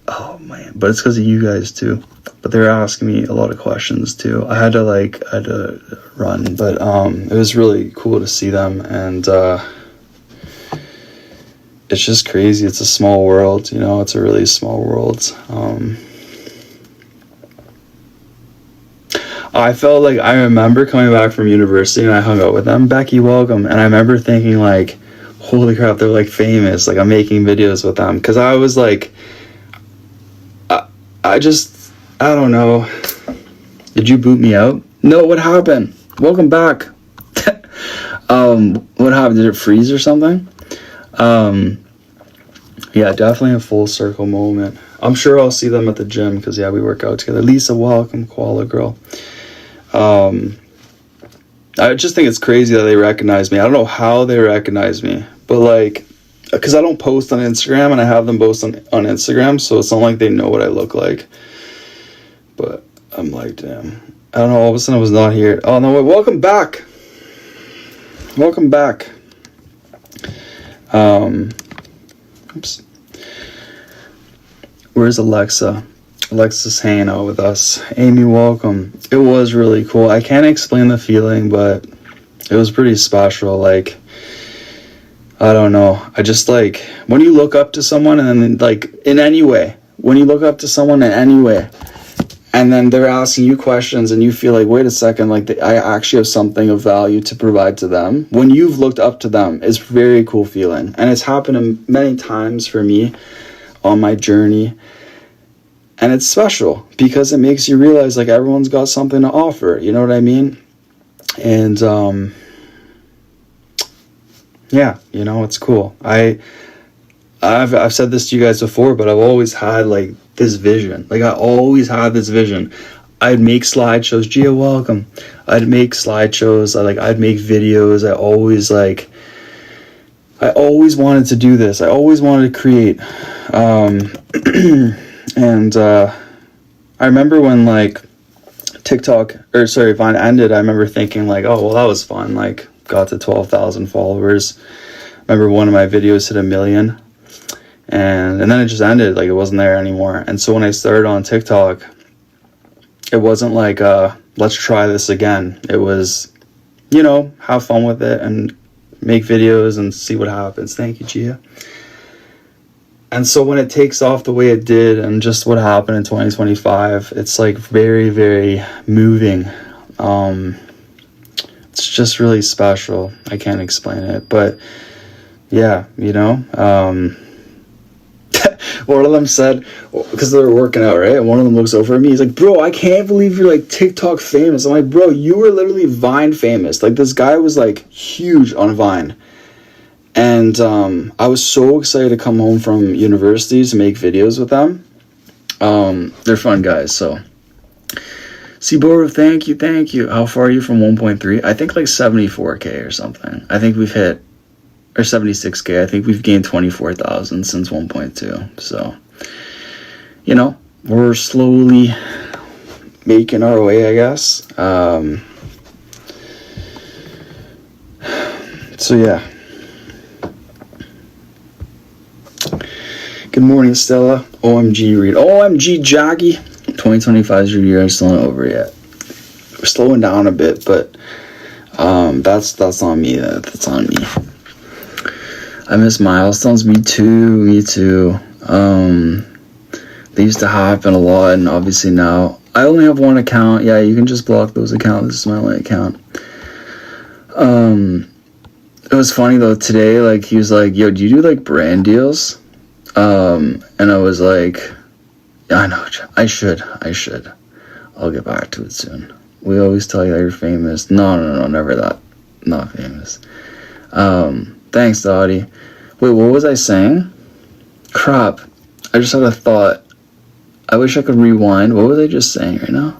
Speaker 1: Oh man, but it's because of you guys too. But they're asking me a lot of questions too. I had to run, but it was really cool to see them, and it's just crazy. It's a small world, you know. It's a really small world. I felt like I remember coming back from university and I hung out with them. Becky, welcome. And I remember thinking like, holy crap, they're like famous. Like I'm making videos with them. Because I was like, I don't know. Did you boot me out? No, what happened? Welcome back. What happened? Did it freeze or something? Yeah, definitely a full circle moment. I'm sure I'll see them at the gym because, yeah, we work out together. Lisa, welcome, koala girl. I just think it's crazy that they recognize me. I don't know how they recognize me, but like, because I don't post on Instagram and I have them post on Instagram, so it's not like they know what I look like. But I'm like, damn. I don't know, all of a sudden I was not here. Oh, no, wait, welcome back. Welcome back. Oops. Where's Alexa? Alexa's hanging out with us. Amy, welcome. It was really cool. I can't explain the feeling, but it was pretty special. Like, I don't know. I just like, when you look up to someone and then like in any way, when you look up to someone in any way, and then they're asking you questions and you feel like, wait a second, like I actually have something of value to provide to them. When you've looked up to them, it's a very cool feeling. And it's happened many times for me on my journey. And it's special because it makes you realize like everyone's got something to offer. You know what I mean? And yeah, you know, it's cool. I've said this to you guys before, but I've always had like this vision. Like I always had this vision. I'd make slideshows. Gia, welcome. I'd make slideshows. I'd make videos. I always wanted to do this. I always wanted to create. And I remember when like Vine ended, I remember thinking like, oh, well, that was fun. Like got to 12,000 followers. I remember one of my videos hit 1 million. And then it just ended, like it wasn't there anymore. And so when I started on TikTok, it wasn't like, let's try this again. It was, you know, have fun with it and make videos and see what happens. Thank you, Gia. And so when it takes off the way it did and just what happened in 2025, it's like very, very moving. It's just really special. I can't explain it. But yeah, you know, one of them said, because they were working out, right? And one of them looks over at me. He's like, bro, I can't believe you're like TikTok famous. I'm like, bro, you were literally Vine famous. Like this guy was like huge on Vine. And I was so excited to come home from university to make videos with them. They're fun guys, so. Seaborg, thank you. How far are you from 1.3? I think like 74K or something. I think we've hit, or 76K. I think we've gained 24,000 since 1.2. So, you know, we're slowly making our way, I guess. So, yeah. Good morning, Stella. OMG, Reid. OMG, Jackie. 2025 is your year. It's still not over yet. We're slowing down a bit, but that's on me. That's on me. I miss milestones. Me too. They used to happen a lot, and obviously now I only have one account. Yeah, you can just block those accounts. This is my only account. It was funny though today. Like he was like, "Yo, do you do like brand deals?" And I was like, yeah, I know, I should. I'll get back to it soon. We always tell you that you're famous. No, never that. Not famous. Thanks, Dottie. Wait, what was I saying? Crap. I just had a thought. I wish I could rewind. What was I just saying right now?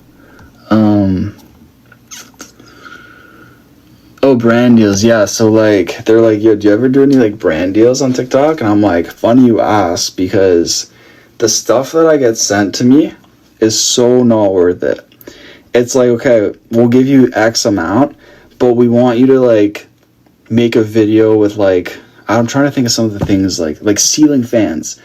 Speaker 1: Oh, brand deals. Yeah, so like they're like, yo, do you ever do any like brand deals on TikTok? And I'm like, funny you ask, because the stuff that I get sent to me is so not worth it. It's like, okay, we'll give you X amount, but we want you to like make a video with like, I'm trying to think of some of the things like ceiling fans.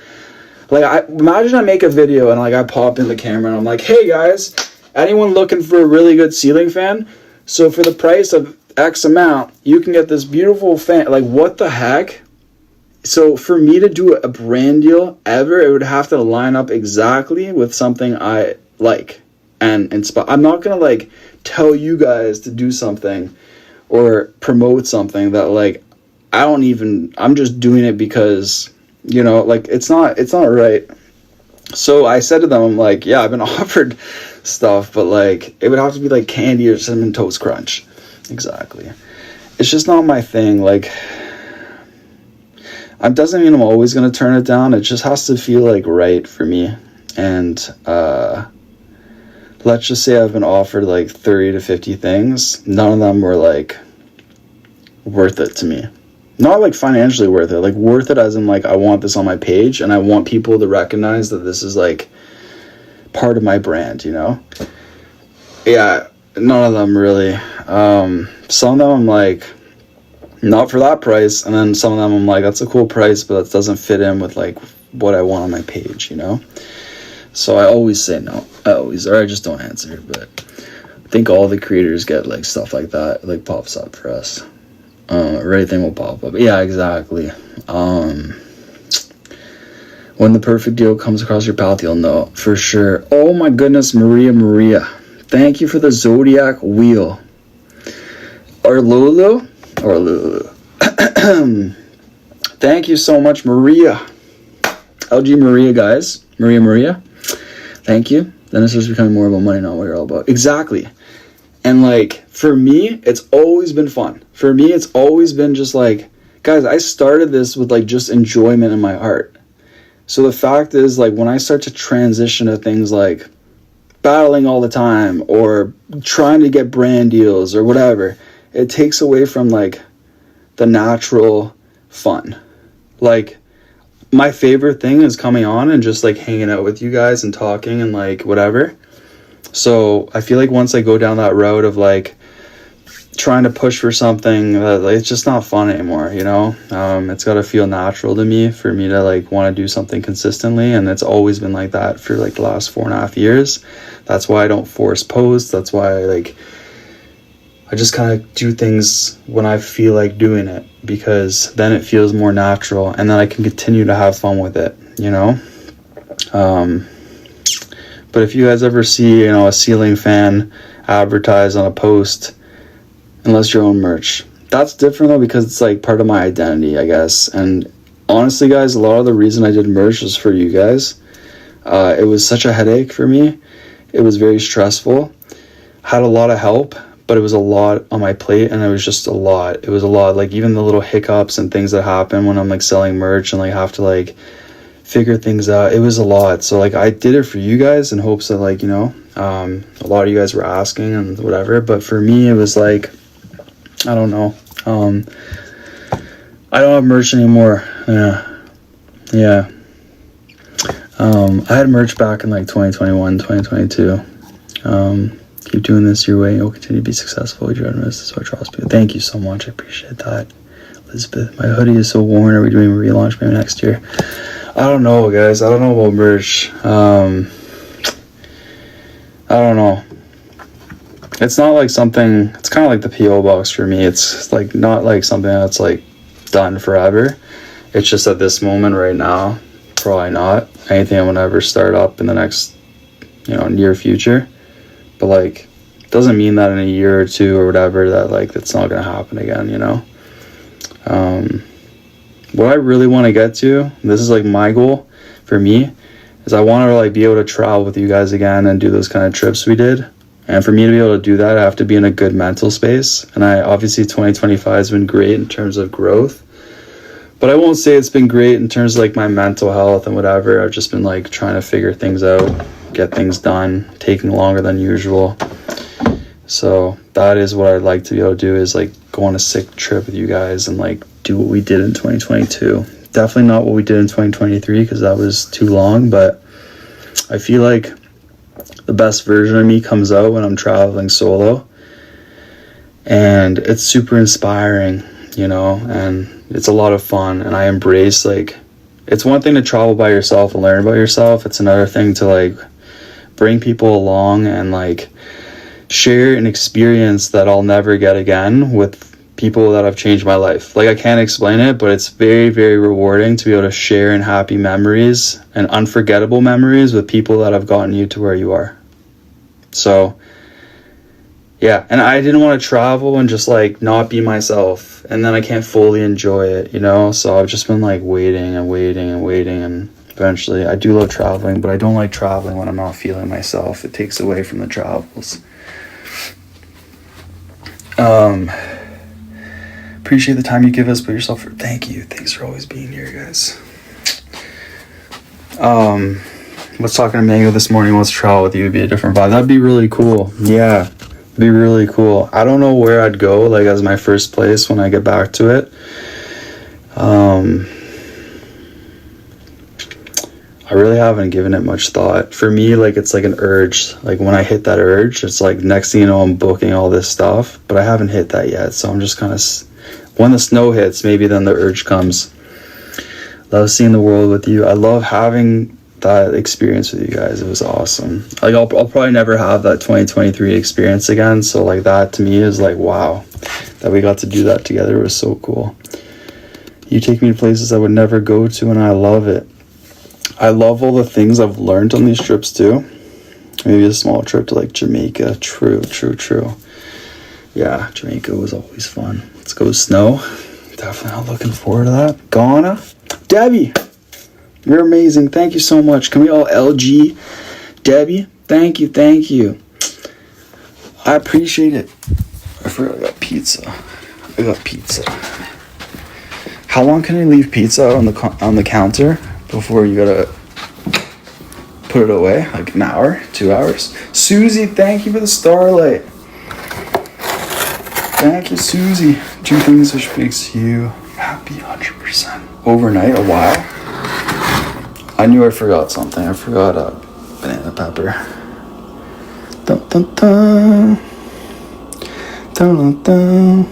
Speaker 1: Like imagine I make a video and like I pop in the camera and I'm like, hey guys, anyone looking for a really good ceiling fan? So for the price of X amount, you can get this beautiful fan. Like, what the heck? So for me to do a brand deal ever, it would have to line up exactly with something I like and inspire. I'm not gonna like tell you guys to do something or promote something that like I'm just doing it because, you know, like it's not right. So I said to them, I'm like, yeah, I've been offered stuff, but like it would have to be like candy or Cinnamon Toast Crunch. Exactly. it's just not my thing. Like, it doesn't mean I'm always going to turn it down. It just has to feel like right for me. And let's just say I've been offered like 30 to 50 things. None of them were like worth it to me. Not like financially worth it, like worth it as in like I want this on my page and I want people to recognize that this is like part of my brand, you know? Yeah, none of them really. Some of them I'm like, not for that price, and then some of them I'm like, that's a cool price, but that doesn't fit in with like what I want on my page, you know? So I always say no. Or I just don't answer. But I think all the creators get like stuff like that, like pops up for us. Or anything will pop up. Yeah, exactly. When the perfect deal comes across your path, you'll know for sure. Oh my goodness, Maria. Thank you for the Zodiac wheel. Or Lulu. Thank you so much, Maria. LG Maria, guys. Maria. Thank you. Then it starts becoming more about money, not what you're all about. Exactly. And like, for me, it's always been fun. For me, it's always been just like, guys, I started this with like just enjoyment in my heart. So the fact is, like, when I start to transition to things like battling all the time or trying to get brand deals or whatever, it takes away from like the natural fun. Like, my favorite thing is coming on and just like hanging out with you guys and talking and like whatever. So I feel like once I go down that road of like trying to push for something, it's just not fun anymore, you know? It's got to feel natural to me for me to like want to do something consistently. And it's always been like that for like the last 4.5 years. That's why I don't force posts. That's why I just kind of do things when I feel like doing it, because then it feels more natural and then I can continue to have fun with it, you know? But if you guys ever see, you know, a ceiling fan advertised on a post, unless your own merch, that's different though, because it's like part of my identity, I guess. And honestly, guys, a lot of the reason I did merch was for you guys. It was such a headache for me. It was very stressful. Had a lot of help, but it was a lot on my plate, and it was just a lot. It was a lot, like even the little hiccups and things that happen when I'm like selling merch and like have to like figure things out. It was a lot. So like I did it for you guys in hopes that like, you know, a lot of you guys were asking and whatever. But for me, it was like, I don't know. I don't have merch anymore. Yeah. I had merch back in like 2021, 2022. Keep doing this your way and you'll continue to be successful. You're on this, so I trust you. Thank you so much. I appreciate that. Elizabeth, my hoodie is so worn. Are we doing a relaunch maybe next year? I don't know, guys. I don't know about merch. I don't know. It's not like something, it's kind of like the P.O. box for me. It's like not like something that's like done forever. It's just at this moment right now, probably not anything I'm going to ever start up in the next, you know, near future. But like, it doesn't mean that in a year or two or whatever that like it's not going to happen again, you know? What I really want to get to, this is like my goal for me, is I want to like be able to travel with you guys again and do those kind of trips we did. And for me to be able to do that, I have to be in a good mental space. And obviously 2025 has been great in terms of growth, but I won't say it's been great in terms of like my mental health and whatever. I've just been like trying to figure things out, get things done, taking longer than usual. So that is what I'd like to be able to do, is like go on a sick trip with you guys and like do what we did in 2022. Definitely not what we did in 2023, because that was too long, but I feel like the best version of me comes out when I'm traveling solo, and it's super inspiring, you know, and it's a lot of fun. And I embrace, like, it's one thing to travel by yourself and learn about yourself. It's another thing to like bring people along and like share an experience that I'll never get again with people that have changed my life. Like, I can't explain it, but it's very, very rewarding to be able to share in happy memories and unforgettable memories with people that have gotten you to where you are. So yeah, and I didn't want to travel and just like not be myself, and then I can't fully enjoy it, you know? So I've just been like waiting, and eventually I do love traveling, but I don't like traveling when I'm not feeling myself. It takes away from the travels. Appreciate the time you give us, put yourself for. Thank you. Thanks for always being here, guys. Was talking to Mango this morning. Wants to travel with you. It'd be a different vibe. That'd be really cool. Yeah, it'd be really cool. I don't know where I'd go, like, as my first place when I get back to it. I really haven't given it much thought. For me, like, it's like an urge. Like, when I hit that urge, it's like next thing you know, I'm booking all this stuff, but I haven't hit that yet. So I'm just kind of, when the snow hits, maybe then the urge comes. Love seeing the world with you. I love having that experience with you guys. It was awesome. Like, I'll probably never have that 2023 experience again. So, like, that to me is like, wow, that we got to do that together was so cool. You take me to places I would never go to, and I love it. I love all the things I've learned on these trips too. Maybe a small trip to like Jamaica. True. Yeah, Jamaica was always fun. Let's go snow. Definitely not looking forward to that. Ghana. Debbie, you're amazing. Thank you so much. Can we all LG Debbie? Thank you. I appreciate it. I forgot I got pizza. How long can I leave pizza on the counter before you gotta put it away? Like an hour, 2 hours? Susie, thank you for the starlight. Thank you, Susie. 2 things which makes you happy 100%. Overnight, a while. I knew I forgot something. I forgot banana pepper. Dun, dun, dun. Dun, dun, dun.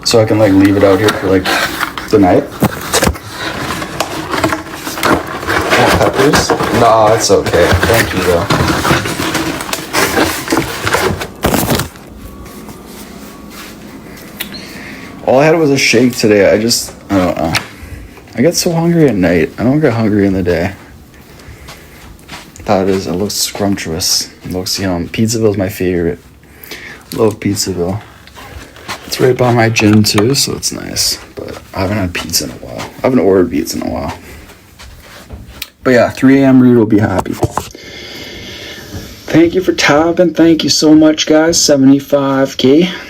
Speaker 1: So I can like leave it out here for like the night. Peppers? Nah, it's okay. Thank you though. All I had was a shake today. I don't know. I get so hungry at night. I don't get hungry in the day. It looks scrumptious. It looks yum. Pizzaville's my favorite. Love Pizzaville. It's right by my gym too, so it's nice. But I haven't had pizza in a while. I haven't ordered pizza in a while. But yeah, 3 a.m. Reid will be happy. Thank you for tapping. Thank you so much, guys. 75K.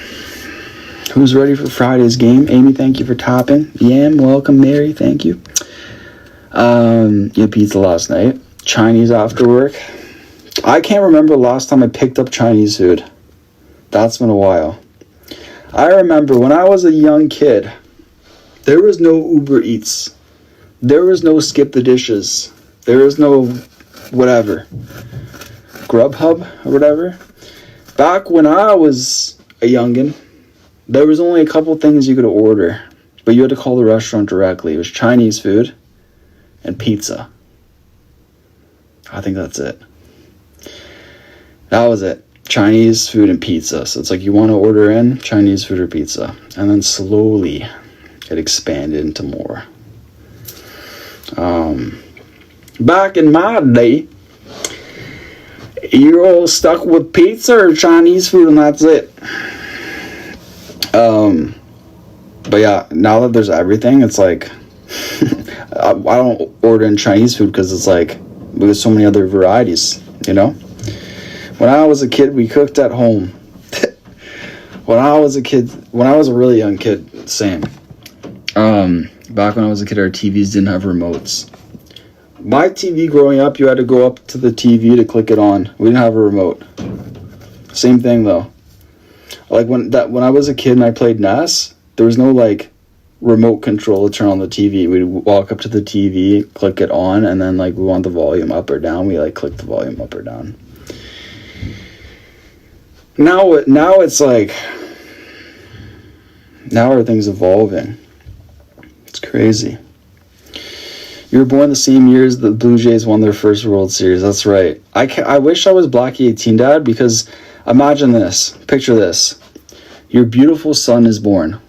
Speaker 1: Who's ready for Friday's game? Amy, thank you for tapping. Yam, welcome. Mary, thank you. You had pizza last night. Chinese after work. I can't remember the last time I picked up Chinese food. That's been a while. I remember when I was a young kid, there was no Uber Eats. There was no Skip the Dishes. There was no whatever. Grubhub or whatever. Back when I was a youngin', there was only a couple things you could order, but you had to call the restaurant directly. It was Chinese food and pizza. I think that's it. That was it. Chinese food and pizza. So it's like you want to order in Chinese food or pizza. And then slowly it expanded into more. Back in my day, you're all stuck with pizza or Chinese food and that's it. But yeah, now that there's everything, it's like I don't order in Chinese food because it's like there's so many other varieties, you know? When I was a kid, we cooked at home. When I was a really young kid, same. Back when I was a kid, our TVs didn't have remotes. My TV growing up, you had to go up to the TV to click it on. We didn't have a remote. Same thing though. Like when I was a kid and I played NES, there was no like remote control to turn on the TV. We'd walk up to the TV, click it on, and then like we want the volume up or down. We like click the volume up or down. Now it's like, now everything's evolving. It's crazy. You were born the same year as the Blue Jays won their first World Series. That's right. I wish I was Blackie 18, Dad, because imagine this. Picture this. Your beautiful son is born.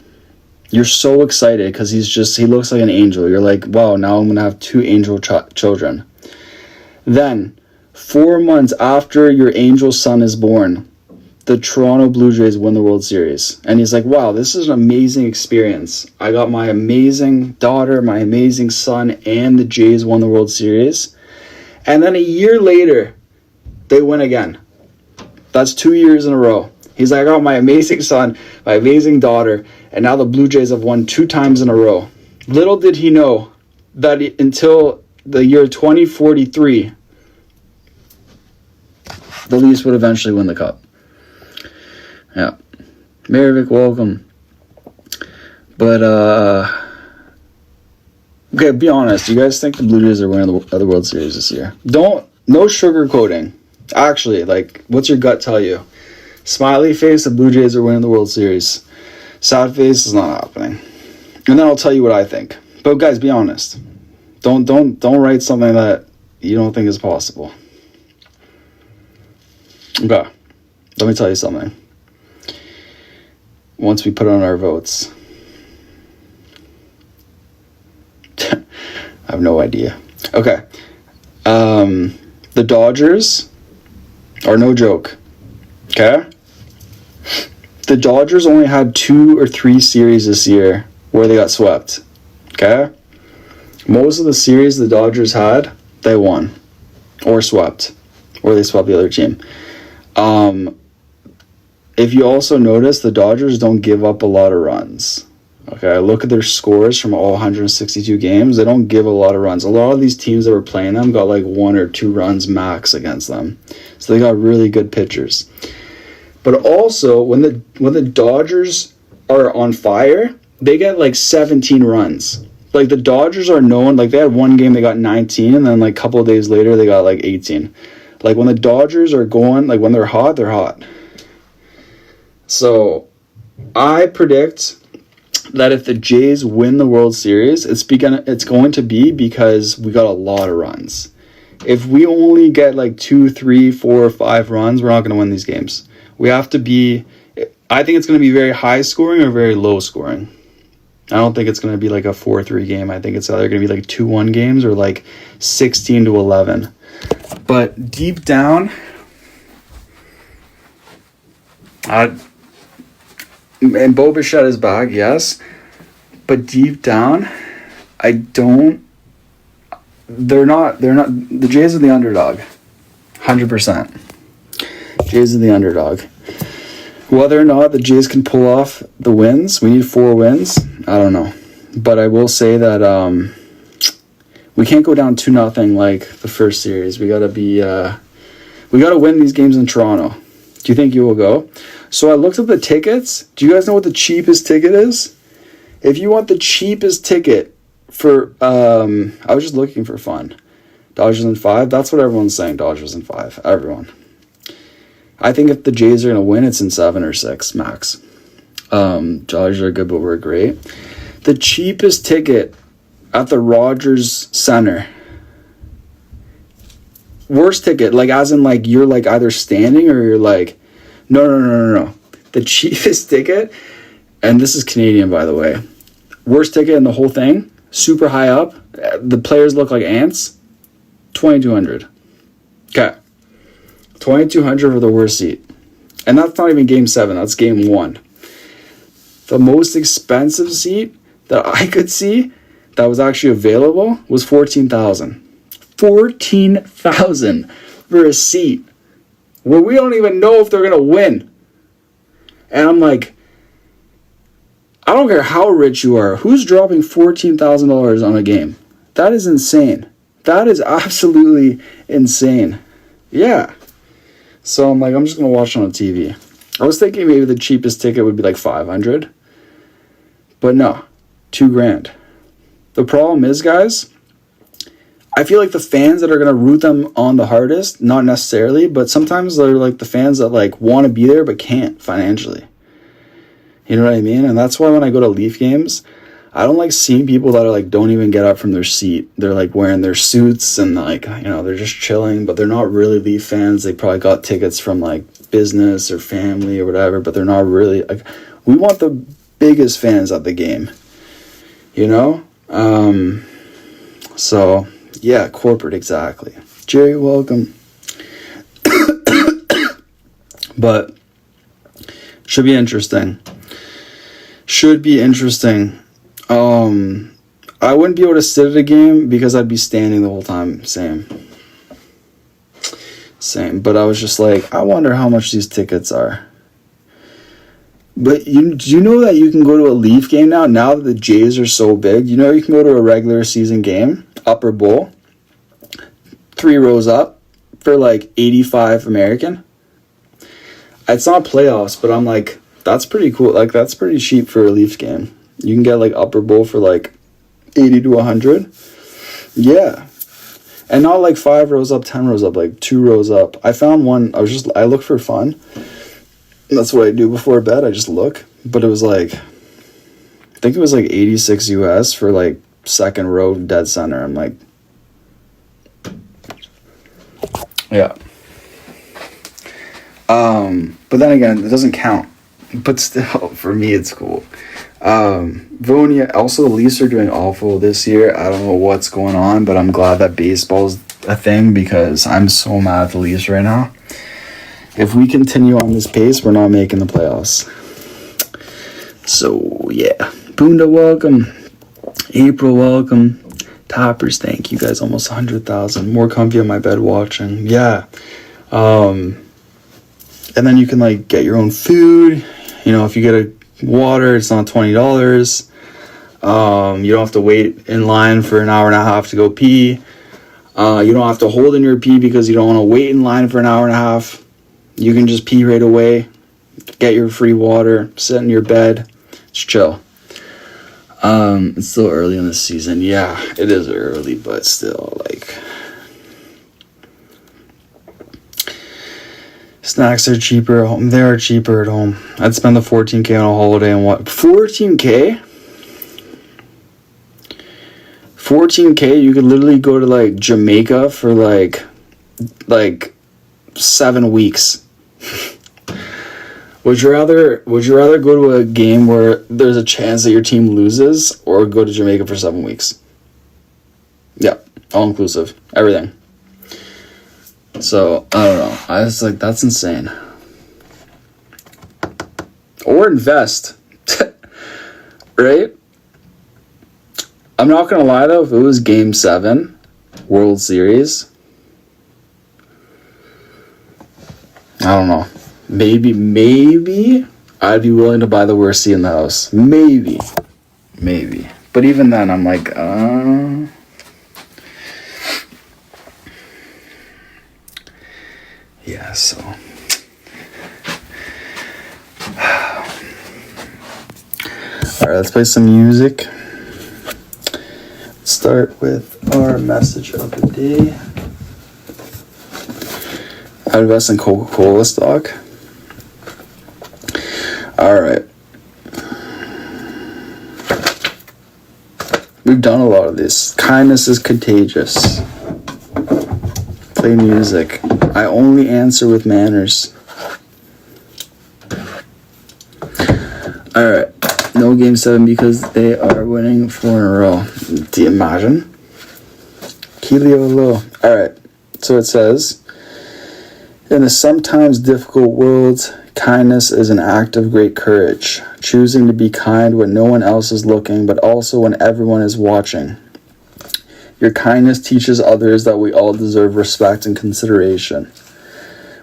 Speaker 1: You're so excited because he looks like an angel. You're like, wow, now I'm going to have 2 angel children. Then, 4 months after your angel son is born, the Toronto Blue Jays win the World Series. And he's like, wow, this is an amazing experience. I got my amazing daughter, my amazing son, and the Jays won the World Series. And then a year later, they win again. That's 2 years in a row. He's like, I got my amazing son, my amazing daughter, and now the Blue Jays have won 2 times in a row. Little did he know that until the year 2043, the Leafs would eventually win the Cup. Yeah. Maravik, welcome. But, okay, be honest. Do you guys think the Blue Jays are winning the World Series this year? No sugarcoating. Actually, like, what's your gut tell you? Smiley face, the Blue Jays are winning the World Series. Sad face is not happening. And then I'll tell you what I think. But guys, be honest. Don't write something that you don't think is possible. Okay. Let me tell you something. Once we put on our votes. I have no idea. Okay. The Dodgers are no joke. Okay? The Dodgers only had 2 or 3 series this year where they got swept. Okay? Most of the series the Dodgers had, they won. Or swept. Or they swept the other team. If you also notice, the Dodgers don't give up a lot of runs. Okay, look at their scores from all 162 games. They don't give a lot of runs. A lot of these teams that were playing them got like 1 or 2 runs max against them. So they got really good pitchers. But also, when the Dodgers are on fire, they get like 17 runs. Like the Dodgers are known, like they had one game they got 19, and then like a couple of days later they got like 18. Like when the Dodgers are going, like when they're hot, they're hot. So I predict that if the Jays win the World Series, it's going to be because we got a lot of runs. If we only get like 2, 3, 4, 5 runs, we're not going to win these games. We have to be, I think it's going to be very high scoring or very low scoring. I don't think it's going to be like a 4-3 game. I think it's either going to be like 2-1 games or like 16-11. But deep down, and Bo Bichette is back, yes. But deep down, they're not, the Jays are the underdog. 100%. Jays are the underdog. Whether or not the Jays can pull off the wins, we need 4 wins, I don't know. But I will say that we can't go down 2-0 like the first series. We gotta win these games in Toronto. Do you think you will go? So I looked up the tickets. Do you guys know what the cheapest ticket is? If you want the cheapest ticket for, I was just looking for fun. Dodgers in 5. That's what everyone's saying. Dodgers in 5. Everyone. I think if the Jays are going to win, it's in 7 or 6 max. Dodgers are good, but we're great. The cheapest ticket at the Rogers Center. Worst ticket, like as in like you're like either standing or you're like, no. The cheapest ticket, and this is Canadian by the way. Worst ticket in the whole thing, super high up. The players look like ants. $2,200. Okay. $2,200 for the worst seat. And that's not even game 7, that's game 1. The most expensive seat that I could see that was actually available was $14,000. $14,000 for a seat where we don't even know if they're going to win. And I'm like, I don't care how rich you are. Who's dropping $14,000 on a game? That is insane. That is absolutely insane. Yeah. So I'm like, I'm just going to watch it on TV. I was thinking maybe the cheapest ticket would be like $500. But no, $2,000. The problem is, guys, I feel like the fans that are going to root them on the hardest, not necessarily, but sometimes they're like the fans that like want to be there but can't financially. You know what I mean? And that's why when I go to Leaf games, I don't like seeing people that are like don't even get up from their seat. They're like wearing their suits and like, you know, they're just chilling, but they're not really Leaf fans. They probably got tickets from like business or family or whatever, but they're not really like, we want the biggest fans at the game, you know? So yeah, corporate, exactly. Jerry, welcome. But should be interesting. I wouldn't be able to sit at a game because I'd be standing the whole time. Same. But I was just like, I wonder how much these tickets are. But do you know that you can go to a Leaf game now? Now that the Jays are so big, you know you can go to a regular season game, upper bowl, 3 rows up for like 85 American. It's not playoffs, but I'm like, that's pretty cool. Like, that's pretty cheap for a Leaf game. You can get like upper bowl for like 80 to 100. Yeah. And not like 5 rows up, 10 rows up, like 2 rows up. I found one, I look for fun. That's what I do before bed. I just look. But it was like, I think it was like 86 US for like second row dead center. I'm like, yeah. But then again, it doesn't count. But still, for me, it's cool. Vonia, also, the Leafs are doing awful this year. I don't know what's going on, but I'm glad that baseball's a thing because I'm so mad at the Leafs right now. If we continue on this pace, we're not making the playoffs. So, yeah. Boonda, welcome. April, welcome. Toppers, thank you guys. Almost 100,000. More comfy on my bed watching. Yeah. And then you can, like, get your own food. You know, if you get a water, it's not $20. You don't have to wait in line for an hour and a half to go pee. You don't have to hold in your pee because you don't want to wait in line for an hour and a half. You can just pee right away, get your free water, sit in your bed, just chill. It's still early in the season. Yeah, it is early, but still, like, snacks are cheaper at home. They are cheaper at home. I'd spend the $14K on a holiday and what? $14K? $14K, you could literally go to, like, Jamaica for, like 7 weeks. Would you rather go to a game where there's a chance that your team loses or go to Jamaica for 7 weeks? Yeah, all inclusive, everything. So, I don't know. I was like, that's insane. Or invest. Right? I'm not going to lie, though. If it was Game 7, World Series, I don't know. Maybe I'd be willing to buy the worst seat in the house. Maybe. But even then, I'm like, yeah, so. Alright, let's play some music. Let's start with our message of the day. How to invest in Coca-Cola stock. Alright. We've done a lot of this. Kindness is contagious. Play music. I only answer with manners. Alright. No Game 7 because they are winning 4 in a row. Do you imagine? Keelio low. Alright. So it says, in a sometimes difficult world, kindness is an act of great courage, choosing to be kind when no one else is looking, but also when everyone is watching. Your kindness teaches others that we all deserve respect and consideration.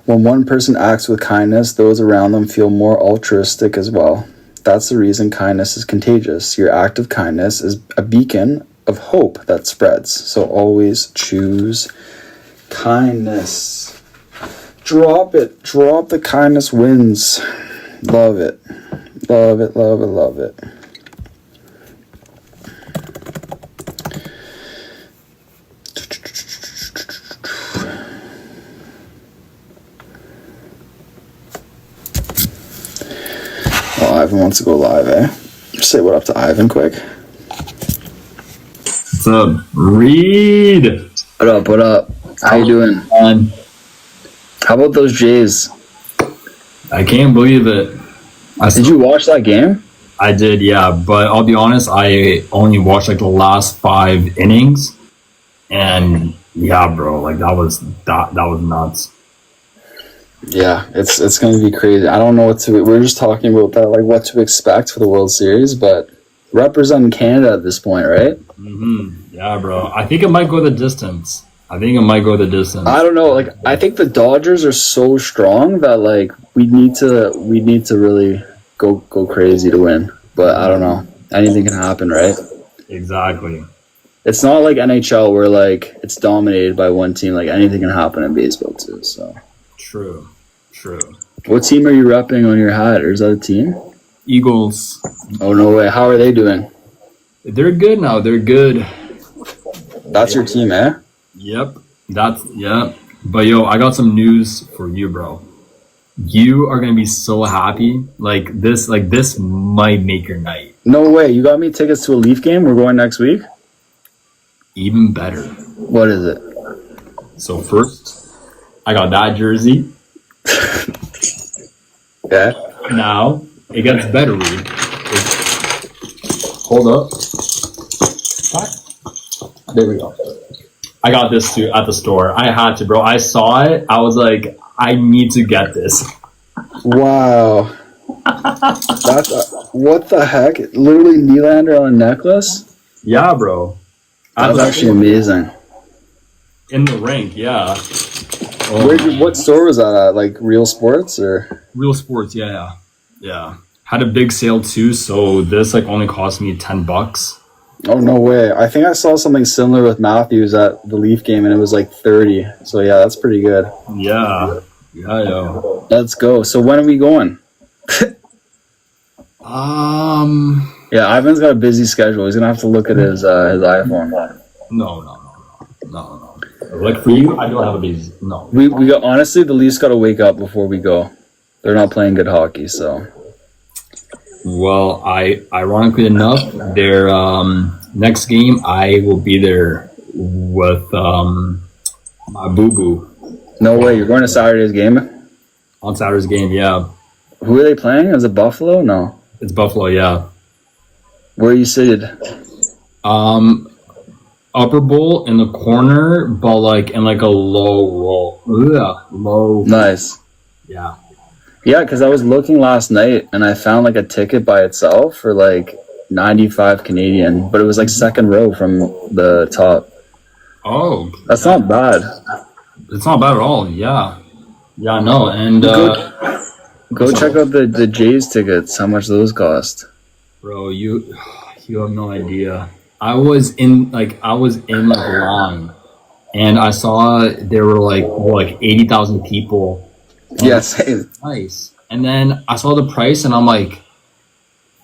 Speaker 1: When one person acts with kindness, those around them feel more altruistic as well. That's the reason kindness is contagious. Your act of kindness is a beacon of hope that spreads. So always choose kindness. Drop it. Drop the kindness wins. Love it. Love it, love it, love it. Oh, Ivan wants to go live, eh? Say what up to Ivan quick.
Speaker 2: What's up, Reid?
Speaker 1: What up, what up? How you doing? How about those Jays?
Speaker 2: I can't believe it.
Speaker 1: Did you watch that game?
Speaker 2: I did, yeah. But I'll be honest, I only watched like the last 5 innings, and yeah, bro, like that was nuts.
Speaker 1: Yeah, it's gonna be crazy. I don't know what to. We're just talking about that, like what to expect for the World Series, but representing Canada at this point, right?
Speaker 2: Yeah, bro. I think it might go the distance. I don't know. Like, I
Speaker 1: think the Dodgers are so strong that like we need to really go crazy to win. But I don't know. Anything can happen, right?
Speaker 2: Exactly.
Speaker 1: It's not like NHL where like it's dominated by one team. Like anything can happen in baseball too. So
Speaker 2: True.
Speaker 1: what team are you repping on your hat? Or is that a team?
Speaker 2: Eagles.
Speaker 1: Oh no way! How are they doing?
Speaker 2: They're good now. They're good.
Speaker 1: That's your team, eh?
Speaker 2: Yep. But yo, I got some news for you, bro. You are gonna be so happy. Like this might make your night.
Speaker 1: No way! You got me tickets to a Leaf game. We're going next week.
Speaker 2: Even better.
Speaker 1: What is it?
Speaker 2: So first, I got that jersey.
Speaker 1: Yeah.
Speaker 2: Now it gets better, Reid. Hold up. There we go. I got this too at the store. I had to, bro. I saw it. I was like, I need to get this.
Speaker 1: Wow. That's what the heck? Literally Nylander on a necklace?
Speaker 2: Yeah, bro.
Speaker 1: That's actually amazing.
Speaker 2: In the rink, yeah.
Speaker 1: What store was that at? Like Real Sports or?
Speaker 2: Real Sports, yeah. Had a big sale too, so this like only cost me $10.
Speaker 1: Oh no way! I think I saw something similar with Matthews at the Leaf game, and it was like 30. So yeah, that's pretty good.
Speaker 2: Yeah, yo.
Speaker 1: Let's go. So when are we going? Yeah, Ivan's got a busy schedule. He's gonna have to look at his iPhone.
Speaker 2: No. Like for you, I don't have a busy. No.
Speaker 1: We got honestly, the Leafs got to wake up before we go. They're not playing good hockey, so.
Speaker 2: Well, ironically enough, their next game I will be there with my boo boo.
Speaker 1: No way! You're going to Saturday's game?
Speaker 2: On Saturday's game, yeah.
Speaker 1: Who are they playing? Is it Buffalo? No.
Speaker 2: It's Buffalo, yeah.
Speaker 1: Where are you seated?
Speaker 2: Upper bowl in the corner, but like in like a low roll. Low.
Speaker 1: Nice.
Speaker 2: Yeah.
Speaker 1: Yeah, because I was looking last night and I found like a ticket by itself for like 95 Canadian, but it was like second row from the top.
Speaker 2: Oh.
Speaker 1: That's not bad.
Speaker 2: It's not bad at all, yeah. Yeah, no, and
Speaker 1: go check out the Jays tickets, how much those cost.
Speaker 2: Bro, you have no idea. I was in like line, and I saw there were like 80,000 people.
Speaker 1: Yes.
Speaker 2: Nice. And then I saw the price, and I'm like,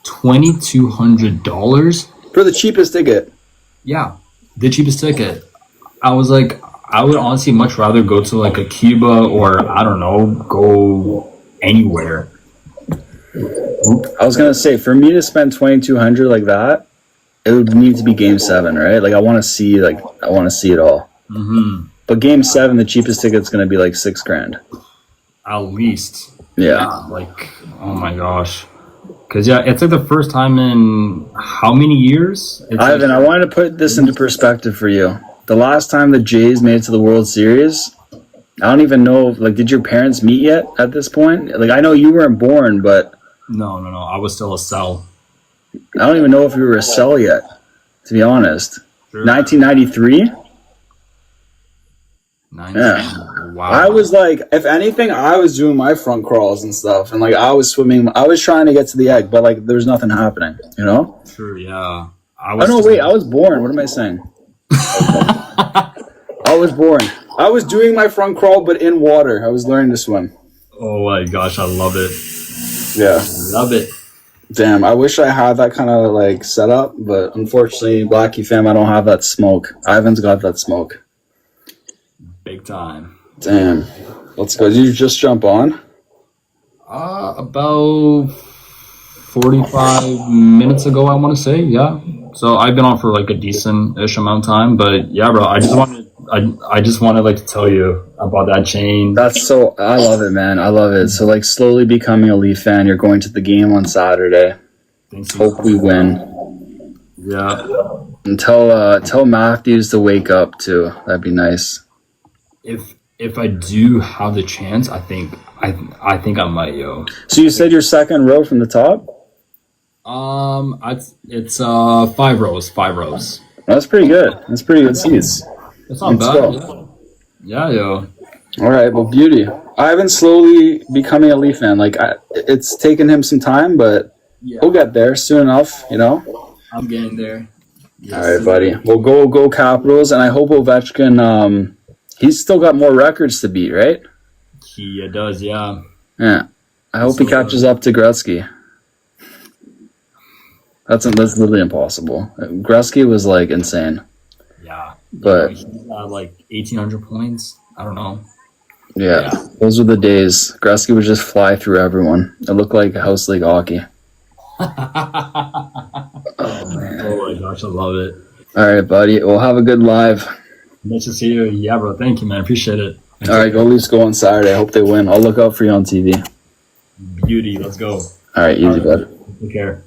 Speaker 2: $2,200
Speaker 1: for the cheapest ticket.
Speaker 2: Yeah, the cheapest ticket. I was like, I would honestly much rather go to like a Cuba or I don't know, go anywhere.
Speaker 1: I was gonna say, for me to spend $2,200 like that, it would need to be Game 7, right? Like I want to see it all.
Speaker 2: Mm-hmm.
Speaker 1: But Game 7, the cheapest ticket's gonna be like $6,000.
Speaker 2: At least.
Speaker 1: Yeah.
Speaker 2: Like, oh my gosh. Because yeah, it's like the first time in how many years?
Speaker 1: Ivan, I wanted to put this into perspective for you. The last time the Jays made it to the World Series, I don't even know. Like, did your parents meet yet at this point? Like, I know you weren't born, but
Speaker 2: no. I was still a cell.
Speaker 1: I don't even know if you were a cell yet, to be honest. Sure. 1993? Yeah.
Speaker 2: Wow.
Speaker 1: I was like, if anything, I was doing my front crawls and stuff, and like I was swimming. I was trying to get to the egg, but like there was nothing happening, you know?
Speaker 2: Sure, yeah.
Speaker 1: I was born. What am I saying? I was born. I was doing my front crawl, but in water. I was learning to swim.
Speaker 2: Oh my gosh, I love it.
Speaker 1: Yeah.
Speaker 2: Love it.
Speaker 1: Damn, I wish I had that kind of like setup, but unfortunately, Blackie fam, I don't have that smoke. Ivan's got that smoke.
Speaker 2: Big time.
Speaker 1: Damn. Let's go. Did you just jump on?
Speaker 2: About 45 minutes ago, I want to say, yeah. So I've been on for like a decent-ish amount of time, but yeah, bro, I just wanted like to tell you about that chain.
Speaker 1: I love it, man. I love it. So like slowly becoming a Leaf fan, you're going to the game on Saturday. Hope we win.
Speaker 2: Yeah.
Speaker 1: And tell Matthews to wake up too. That'd be nice.
Speaker 2: If I do have the chance, I think I might, yo.
Speaker 1: So you said you're second row from the top?
Speaker 2: It's 5 rows.
Speaker 1: That's pretty good. That's pretty good seats.
Speaker 2: It's not bad. Yeah, yo.
Speaker 1: All right, well, beauty. Ivan's slowly becoming a Leaf fan. Like, it's taken him some time, but
Speaker 2: Yeah,
Speaker 1: he'll get there soon enough, you know?
Speaker 2: I'm getting there.
Speaker 1: All right, buddy. Well, go Capitals, and I hope Ovechkin, he's still got more records to beat, right?
Speaker 2: He does, yeah.
Speaker 1: Yeah. I hope he catches up to Gretzky. That's literally impossible. Gretzky was, like, insane.
Speaker 2: Yeah.
Speaker 1: But
Speaker 2: he's got like 1,800 points. I don't know.
Speaker 1: yeah, those were the days. Gretzky would just fly through everyone. It looked like House League hockey.
Speaker 2: Oh my gosh, I love it.
Speaker 1: All right, buddy. Well, have a good live.
Speaker 2: Nice to see you. Yeah, bro. Thank you, man. Appreciate it.
Speaker 1: All right, go Leafs go on Saturday. I hope they win. I'll look out for you on TV.
Speaker 2: Beauty. Let's go.
Speaker 1: All right, easy, bud.
Speaker 2: Take care.